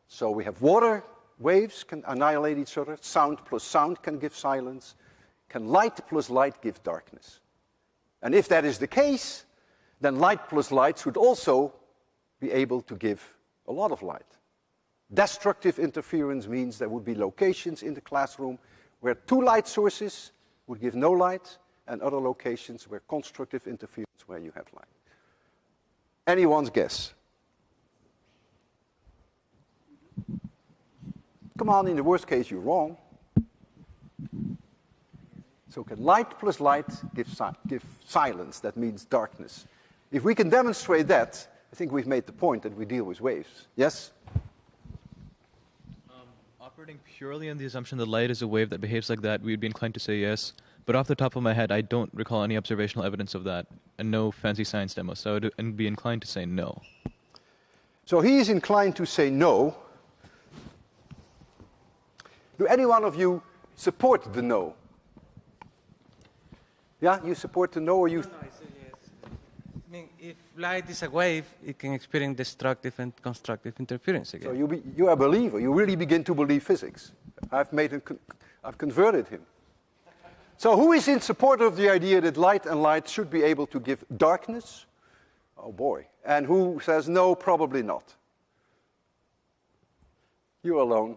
So we have water waves can annihilate each other, sound plus sound can give silence, can light plus light give darkness? And if that is the case, then light plus light should also be able to give a lot of light. Destructive interference means there would be locations in the classroom where two light sources would give no light, and other locations where constructive interference where you have light. Anyone's guess? Come on, in the worst case, you're wrong. So can light plus light give silence? That means darkness. If we can demonstrate that, I think we've made the point that we deal with waves. Yes? Operating purely on the assumption that light is a wave that behaves like that, we'd be inclined to say yes. But off the top of my head, I don't recall any observational evidence of that, and no fancy science demo, so I'd be inclined to say no. So he is inclined to say no. Do any one of you support the no? Yeah, you support the no, or you... No, I say yes. I mean, if light is a wave, it can experience destructive and constructive interference again. So you are a believer. You really begin to believe physics. I've converted him. So who is in support of the idea that light and light should be able to give darkness? Oh boy. And who says no, probably not? You're alone.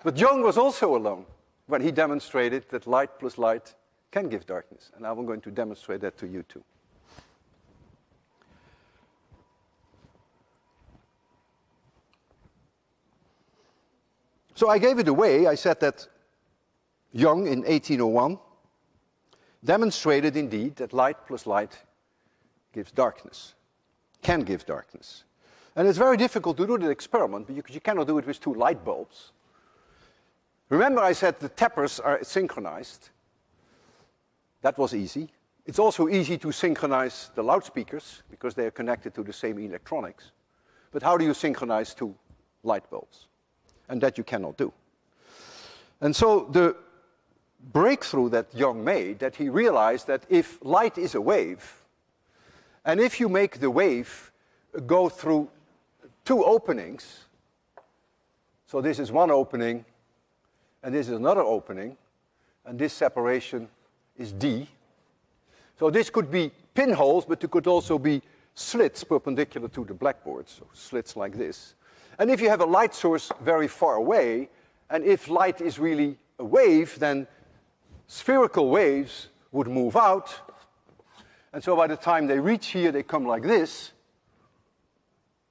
But Young was also alone when he demonstrated that light plus light can give darkness. And I'm going to demonstrate that to you too. So I gave it away. I said that Young, in 1801, demonstrated indeed that light plus light gives darkness, can give darkness. And it's very difficult to do the experiment because you cannot do it with two light bulbs. Remember I said the tappers are synchronized. That was easy. It's also easy to synchronize the loudspeakers because they are connected to the same electronics. But how do you synchronize two light bulbs? And that you cannot do. And so the breakthrough that Young made, that he realized that if light is a wave, and if you make the wave go through two openings, so this is one opening, and this is another opening, and this separation is D. So this could be pinholes, but it could also be slits perpendicular to the blackboard, so slits like this. And if you have a light source very far away, and if light is really a wave, then spherical waves would move out. And so by the time they reach here, they come like this.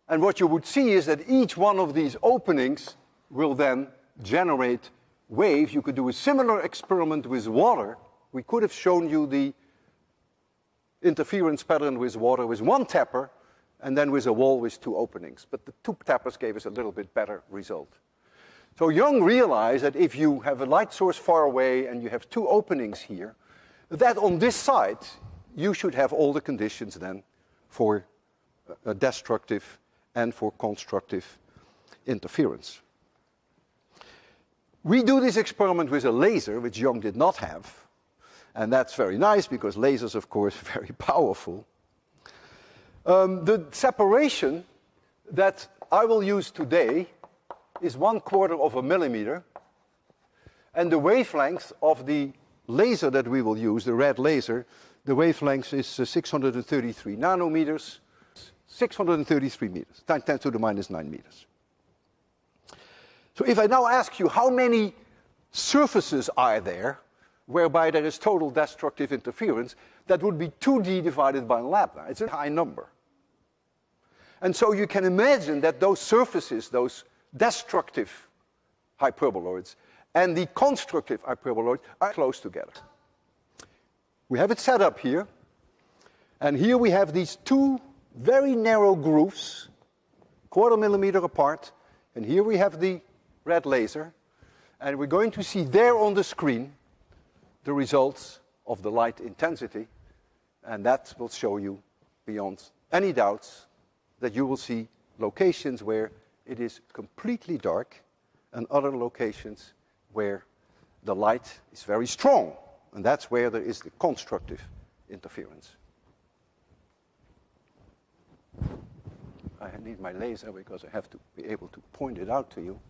And what you would see is that each one of these openings will then generate waves. You could do a similar experiment with water. We could have shown you the interference pattern with water with one tapper and then with a wall with two openings. But the two tappers gave us a little bit better result. So Young realized that if you have a light source far away and you have two openings here, that on this side you should have all the conditions then for destructive and for constructive interference. We do this experiment with a laser, which Young did not have. And that's very nice because lasers, of course, are very powerful. The separation that I will use today is 1/4 of a millimeter. And the wavelength of the laser that we will use, the red laser, the wavelength is 633 nanometers, 633 meters, 10 to the minus 9 meters. So if I now ask you how many surfaces are there whereby there is total destructive interference, that would be 2D divided by lambda. It's a high number. And so you can imagine that those surfaces, those destructive hyperboloids and the constructive hyperboloid are close together. We have it set up here, and here we have these two very narrow grooves, 1/4 millimeter apart, and here we have the red laser, and we're going to see there on the screen the results of the light intensity, and that will show you beyond any doubts that you will see locations where it is completely dark and other locations where the light is very strong, and that's where there is the constructive interference. I need my laser because I have to be able to point it out to you.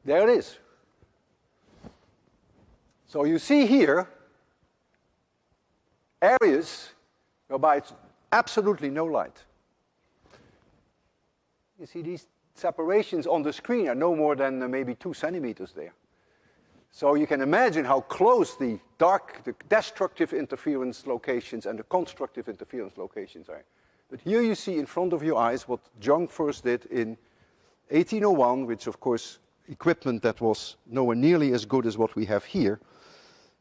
There it is. So you see here areas whereby it's absolutely no light. You see these separations on the screen are no more than maybe 2 centimeters there. So you can imagine how close the destructive interference locations and the constructive interference locations are. But here you see in front of your eyes what Young first did in 1801, which of course equipment that was nowhere nearly as good as what we have here.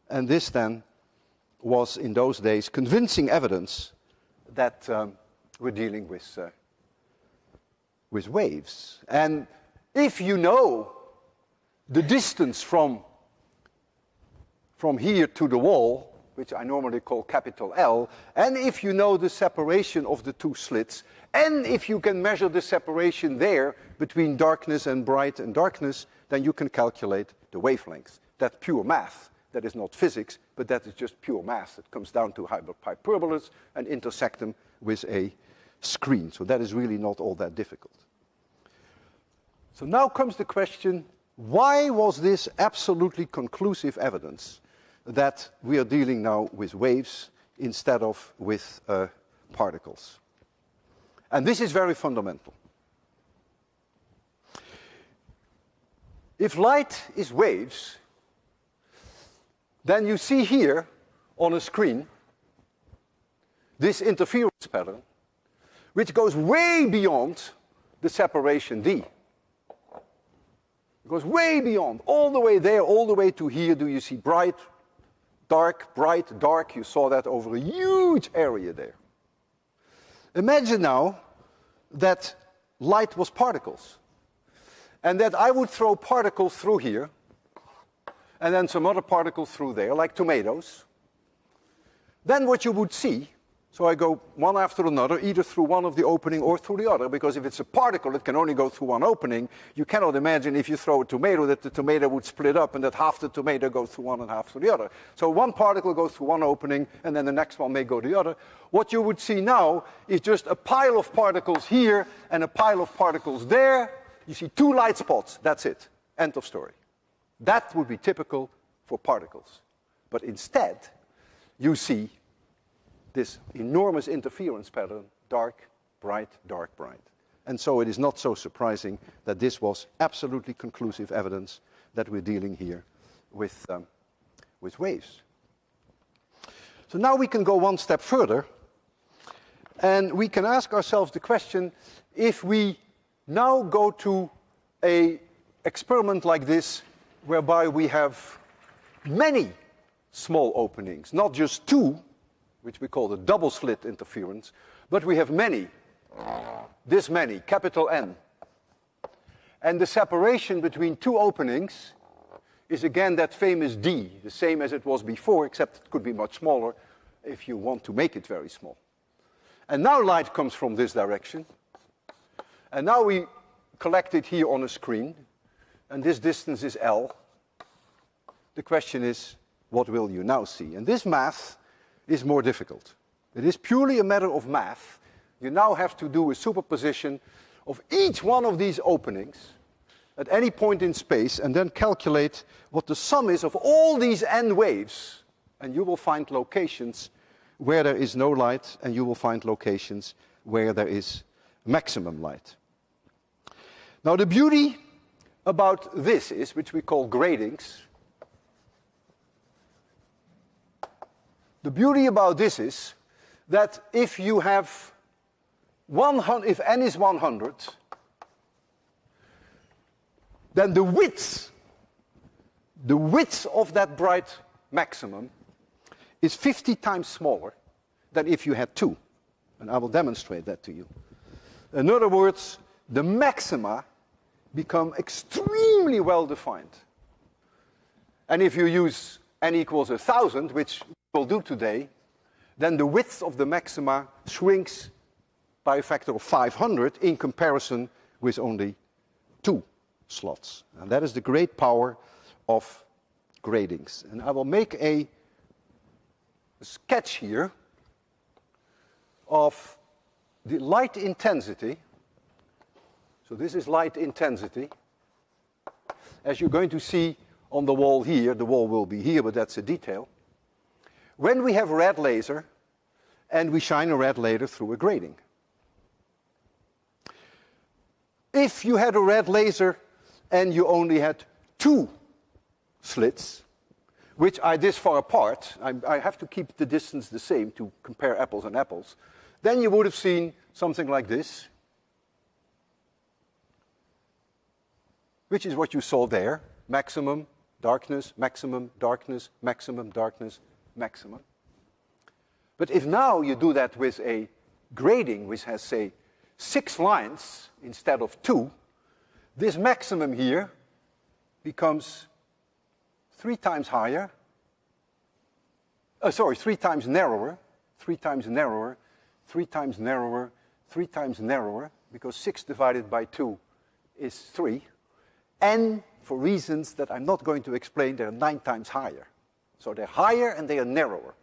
And this then was in those days convincing evidence that we're dealing with waves. And if you know the distance from here to the wall, which I normally call capital L, and if you know the separation of the two slits, and if you can measure the separation there between darkness and bright and darkness, then you can calculate the wavelength. That's pure math. That is not physics, but that is just pure math. It comes down to hyperbolas and intersect them with a screen. So that is really not all that difficult. So now comes the question, why was this absolutely conclusive evidence that we are dealing now with waves instead of with particles? And this is very fundamental. If light is waves, then you see here on a screen this interference pattern, which goes way beyond the separation D. It goes way beyond, all the way there, all the way to here. Do you see bright, dark, bright, dark? You saw that over a huge area there. Imagine now that light was particles, and that I would throw particles through here, and then some other particles through there, like tomatoes. Then what you would see, so I go one after another, either through one of the opening or through the other, because if it's a particle, it can only go through one opening. You cannot imagine if you throw a tomato that the tomato would split up and that half the tomato goes through one and half through the other. So one particle goes through one opening, and then the next one may go the other. What you would see now is just a pile of particles here and a pile of particles there. You see two light spots, that's it. End of story. That would be typical for particles. But instead, you see this enormous interference pattern, dark, bright, dark, bright. And so it is not so surprising that this was absolutely conclusive evidence that we're dealing here with waves. So now we can go one step further, and we can ask ourselves the question, if we now go to an experiment like this, whereby we have many small openings, not just two, which we call the double slit interference, but we have many, this many, capital N. And the separation between two openings is again that famous D, the same as it was before, except it could be much smaller if you want to make it very small. And now light comes from this direction, and now we collect it here on a screen, and this distance is L. The question is, what will you now see? And this math is more difficult. It is purely a matter of math. You now have to do a superposition of each one of these openings at any point in space, and then calculate what the sum is of all these n waves, and you will find locations where there is no light, and you will find locations where there is maximum light. Now the beauty about this is, which we call gratings, the beauty about this is that if you have 100, if n is 100, then the width of that bright maximum is 50 times smaller than if you had 2. And I will demonstrate that to you. In other words, the maxima become extremely well defined. And if you use n equals 1,000, which we'll do today, then the width of the maxima shrinks by a factor of 500 in comparison with only 2 slots. And that is the great power of gratings. And I will make a sketch here of the light intensity. So this is light intensity. As you're going to see on the wall here, the wall will be here, but that's a detail. When we have a red laser, and we shine a red laser through a grating. If you had a red laser and you only had 2 slits, which are this far apart, I have to keep the distance the same to compare apples and apples, then you would have seen something like this, which is what you saw there, maximum, darkness, maximum, darkness, maximum, darkness, maximum. But if now you do that with a grating which has, say, 6 lines instead of 2, this maximum here becomes 3 times higher, 3 times narrower, 3 times narrower, 3 times narrower, 3 times narrower, because 6 divided by 2 is 3. And for reasons that I'm not going to explain, they're 9 times higher. So they're higher and they are narrower.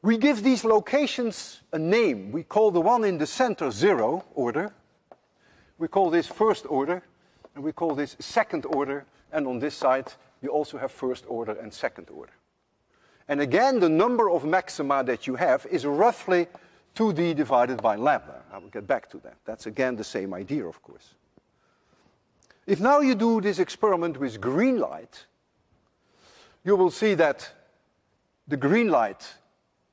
We give these locations a name. We call the one in the center 0 order. We call this first order, and we call this second order. And on this side, you also have first order and second order. And again, the number of maxima that you have is roughly 2d divided by lambda. I will get back to that. That's again the same idea, of course. If now you do this experiment with green light, you will see that the green light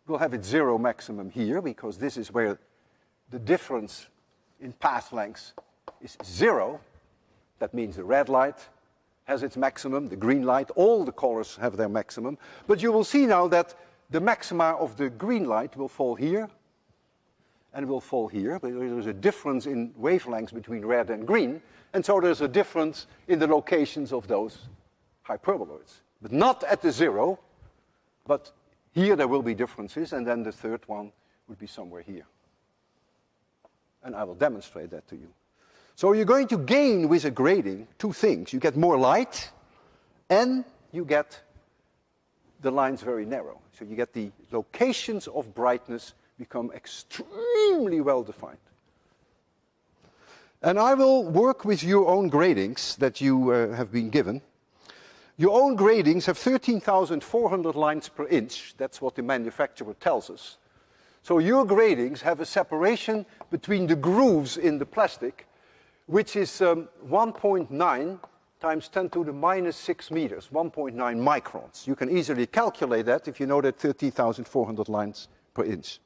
will have its 0 maximum here, because this is where the difference in path length is 0. That means the red light has its maximum, the green light, all the colors have their maximum. But you will see now that the maxima of the green light will fall here and will fall here. But there's a difference in wavelengths between red and green, and so there's a difference in the locations of those hyperboloids. But not at the zero, but here there will be differences, and then the third one would be somewhere here. And I will demonstrate that to you. So you're going to gain with a grading two things. You get more light, and you get the lines very narrow. So you get the locations of brightness become extremely well defined. And I will work with your own gratings that you have been given. Your own gratings have 13,400 lines per inch. That's what the manufacturer tells us. So your gratings have a separation between the grooves in the plastic, which is 1.9 times 10 to the minus 6 meters, 1.9 microns. You can easily calculate that if you know that 13,400 lines per inch.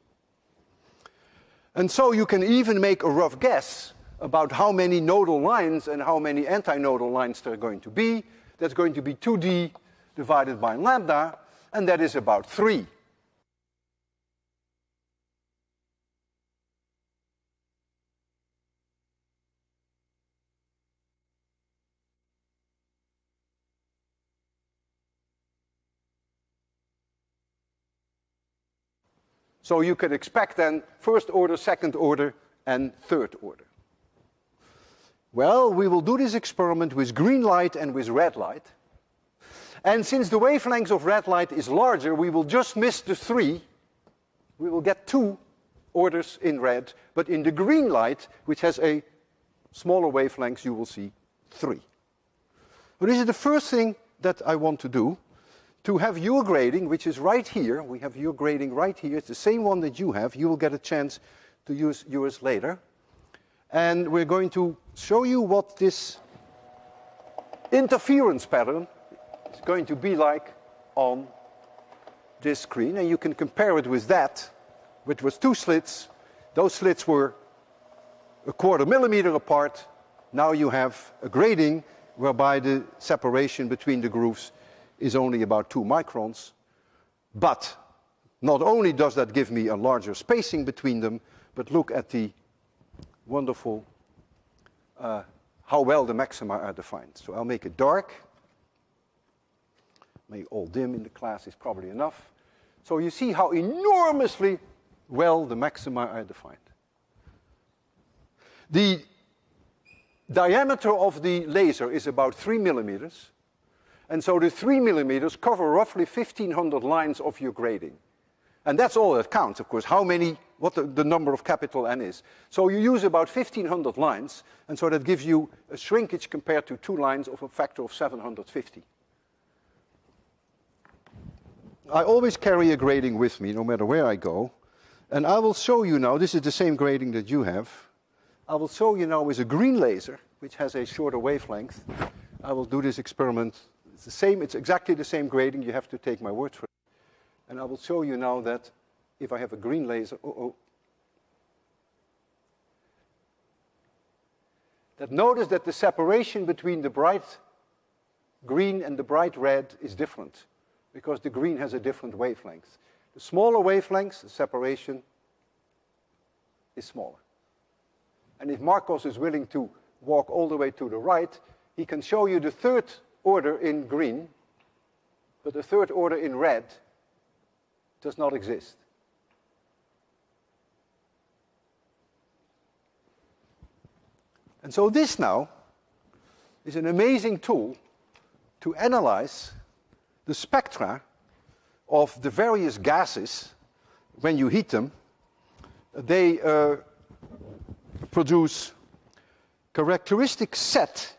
And so you can even make a rough guess about how many nodal lines and how many antinodal lines there are going to be. That's going to be 2d divided by lambda, and that is about 3. So you can expect then first order, second order, and third order. Well, we will do this experiment with green light and with red light. And since the wavelength of red light is larger, we will just miss the 3. We will get 2 orders in red, but in the green light, which has a smaller wavelength, you will see 3. But this is the first thing that I want to do. To have your grading, which is right here, we have your grading right here, it's the same one that you have, you will get a chance to use yours later. And we're going to show you what this interference pattern is going to be like on this screen. And you can compare it with that, which was 2 slits. Those slits were 1/4 millimeter apart. Now you have a grading whereby the separation between the grooves is only about 2 microns. But not only does that give me a larger spacing between them, but look at the wonderful, how well the maxima are defined. So I'll make it dark. Make all dim in the class is probably enough. So you see how enormously well the maxima are defined. The diameter of the laser is about 3 millimeters. And so the 3 millimeters cover roughly 1,500 lines of your grading. And that's all that counts, of course, what the number of capital N is. So you use about 1,500 lines, and so that gives you a shrinkage compared to 2 lines of a factor of 750. I always carry a grading with me, no matter where I go. And I will show you now, this is the same grading that you have. I will show you now with a green laser, which has a shorter wavelength. I will do this experiment. It's the same, it's exactly the same grading, you have to take my word for it. And I will show you now that if I have a green laser, that notice that the separation between the bright green and the bright red is different, because the green has a different wavelength. The smaller wavelengths, the separation is smaller. And if Marcos is willing to walk all the way to the right, he can show you the third order in green, but the third order in red does not exist. And so this now is an amazing tool to analyze the spectra of the various gases. When you heat them, they produce characteristic set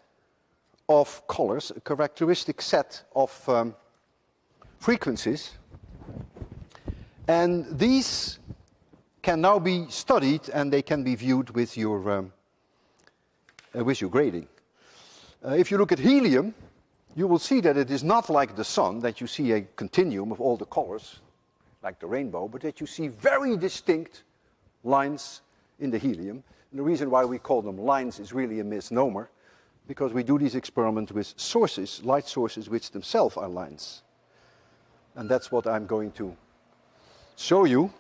of colors, a characteristic set of frequencies. And these can now be studied and they can be viewed with your grading. If you look at helium, you will see that it is not like the sun, that you see a continuum of all the colors, like the rainbow, but that you see very distinct lines in the helium. And the reason why we call them lines is really a misnomer, because we do these experiments with sources, light sources, which themselves are lines. And that's what I'm going to show you.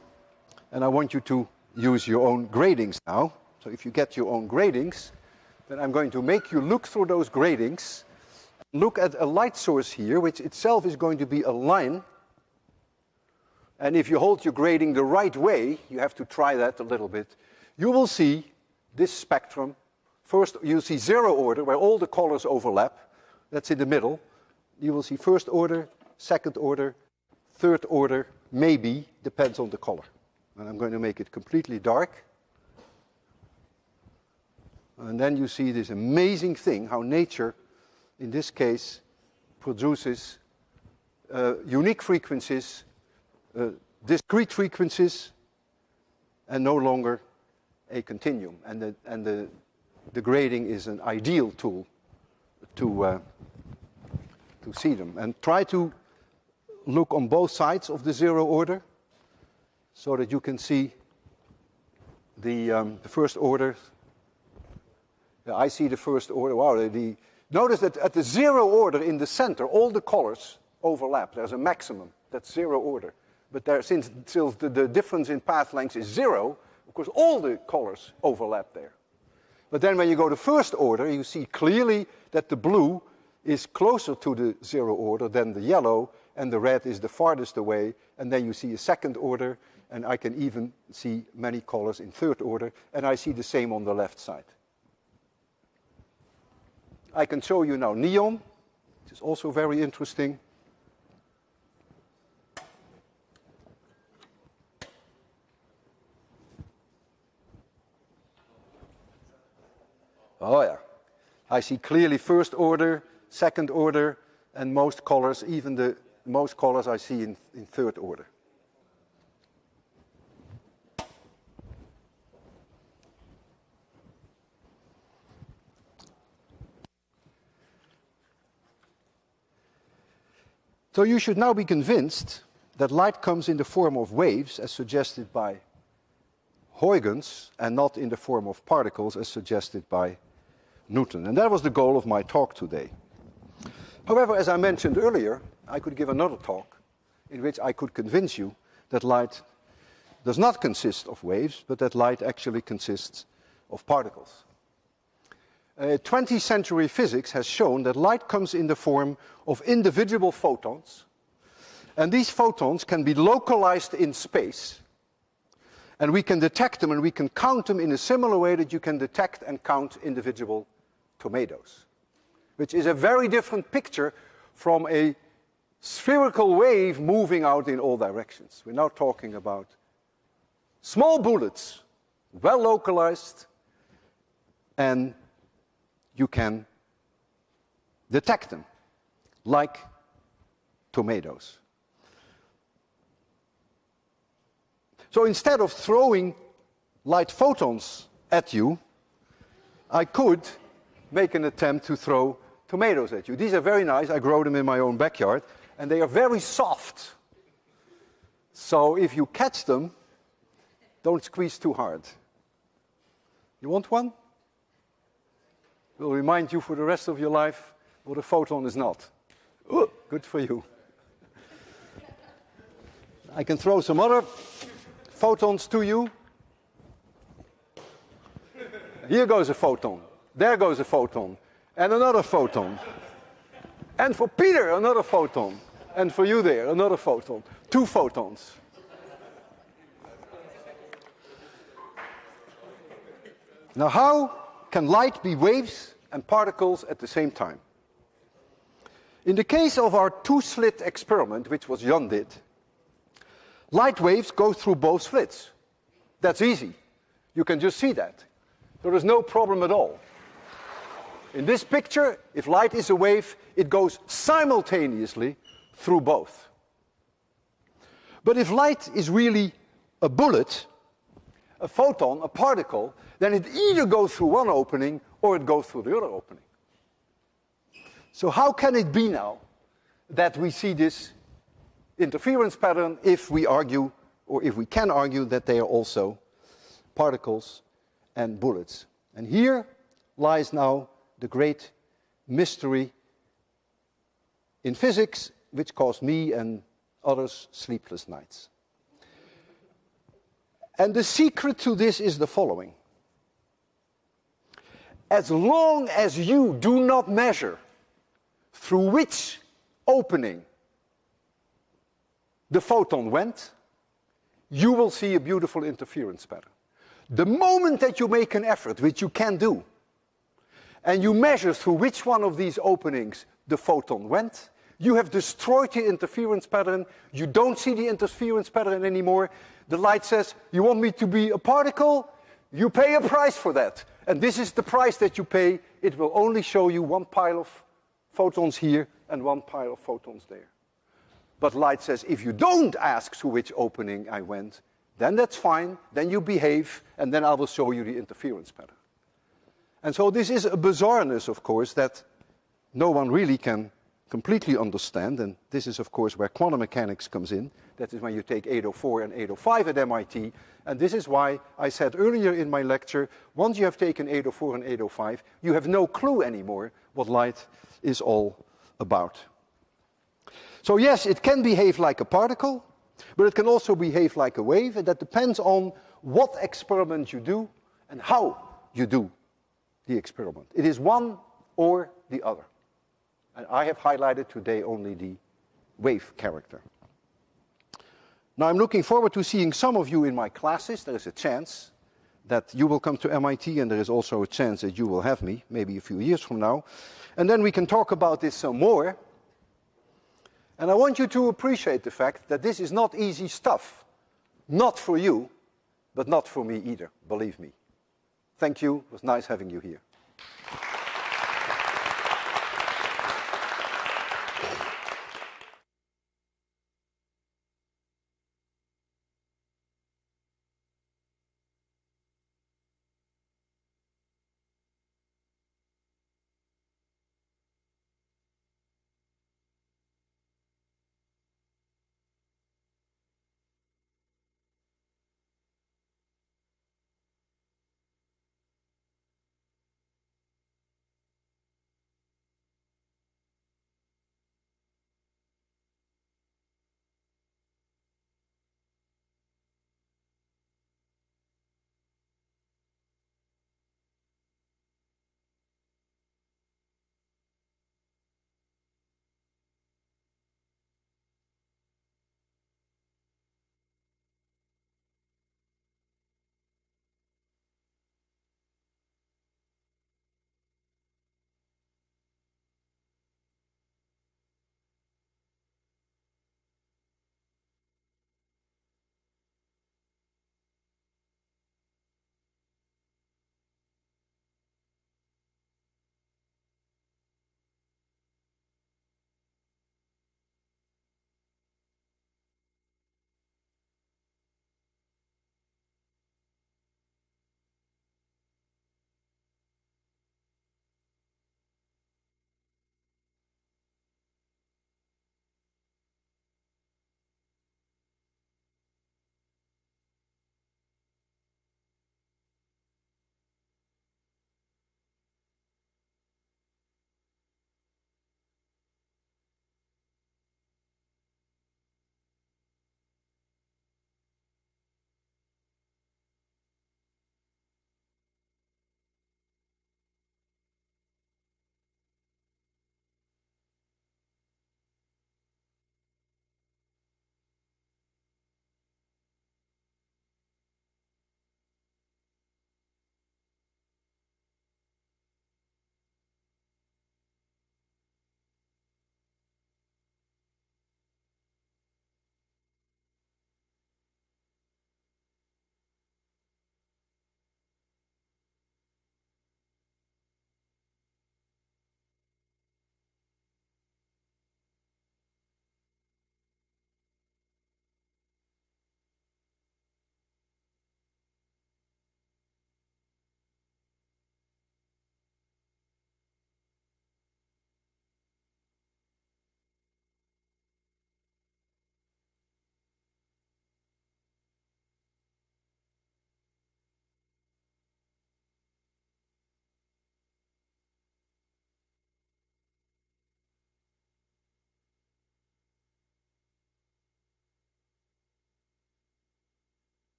And I want you to use your own gratings now. So if you get your own gratings, then I'm going to make you look through those gratings. Look at a light source here, which itself is going to be a line. And if you hold your grating the right way, you have to try that a little bit, you will see this spectrum. First, you'll see zero order, where all the colors overlap. That's in the middle. You will see first order, second order, third order, maybe, depends on the color. And I'm going to make it completely dark. And then you see this amazing thing, how nature, in this case, produces unique frequencies, discrete frequencies, and no longer a continuum. And the grading is an ideal tool to see them. And try to look on both sides of the zero order so that you can see the first order. Yeah, I see the first order. Wow, notice that at the zero order in the center, all the colors overlap. There's a maximum. That's zero order. But since the difference in path length is zero, of course, all the colors overlap there. But then when you go to first order, you see clearly that the blue is closer to the zero order than the yellow, and the red is the farthest away. And then you see a second order, and I can even see many colors in third order, and I see the same on the left side. I can show you now neon, which is also very interesting. Oh yeah, I see clearly first order, second order, and most colors, even the most colors I see in third order. So you should now be convinced that light comes in the form of waves, as suggested by Huygens, and not in the form of particles, as suggested by Newton. And that was the goal of my talk today. However, as I mentioned earlier, I could give another talk in which I could convince you that light does not consist of waves, but that light actually consists of particles. 20th century physics has shown that light comes in the form of individual photons, and these photons can be localized in space, and we can detect them and we can count them in a similar way that you can detect and count individual tomatoes, which is a very different picture from a spherical wave moving out in all directions. We're now talking about small bullets, well localized, and you can detect them, like tomatoes. So instead of throwing light photons at you, I could make an attempt to throw tomatoes at you. These are very nice. I grow them in my own backyard, and they are very soft. So if you catch them, don't squeeze too hard. You want one? Will remind you for the rest of your life what a photon is not. Ooh, good for you. I can throw some other photons to you. Here goes a photon. There goes a photon. And another photon. And for Peter, another photon. And for you there, another photon. 2 photons. Now, how can light be waves and particles at the same time? In the case of our 2-slit experiment, which was Jan did, light waves go through both slits. That's easy. You can just see that. There is no problem at all. In this picture, if light is a wave, it goes simultaneously through both. But if light is really a bullet, a photon, a particle, then it either goes through one opening or it goes through the other opening. So how can it be now that we see this interference pattern if we argue, or if we can argue, that they are also particles and bullets? And here lies now the great mystery in physics, which caused me and others sleepless nights. And the secret to this is the following. As long as you do not measure through which opening the photon went, you will see a beautiful interference pattern. The moment that you make an effort, which you can do, and you measure through which one of these openings the photon went, you have destroyed the interference pattern. You don't see the interference pattern anymore. The light says, you want me to be a particle? You pay a price for that. And this is the price that you pay. It will only show you one pile of photons here and one pile of photons there. But light says, if you don't ask through which opening I went, then that's fine. Then you behave, and then I will show you the interference pattern. And so this is a bizarreness, of course, that no one really can completely understand. And this is, of course, where quantum mechanics comes in. That is when you take 804 and 805 at MIT. And this is why I said earlier in my lecture, once you have taken 804 and 805, you have no clue anymore what light is all about. So yes, it can behave like a particle, but it can also behave like a wave, and that depends on what experiment you do and how you do the experiment. It is one or the other. And I have highlighted today only the wave character. Now I'm looking forward to seeing some of you in my classes. There is a chance that you will come to MIT, and there is also a chance that you will have me, maybe a few years from now. And then we can talk about this some more. And I want you to appreciate the fact that this is not easy stuff. Not for you, but not for me either, believe me. Thank you. It was nice having you here.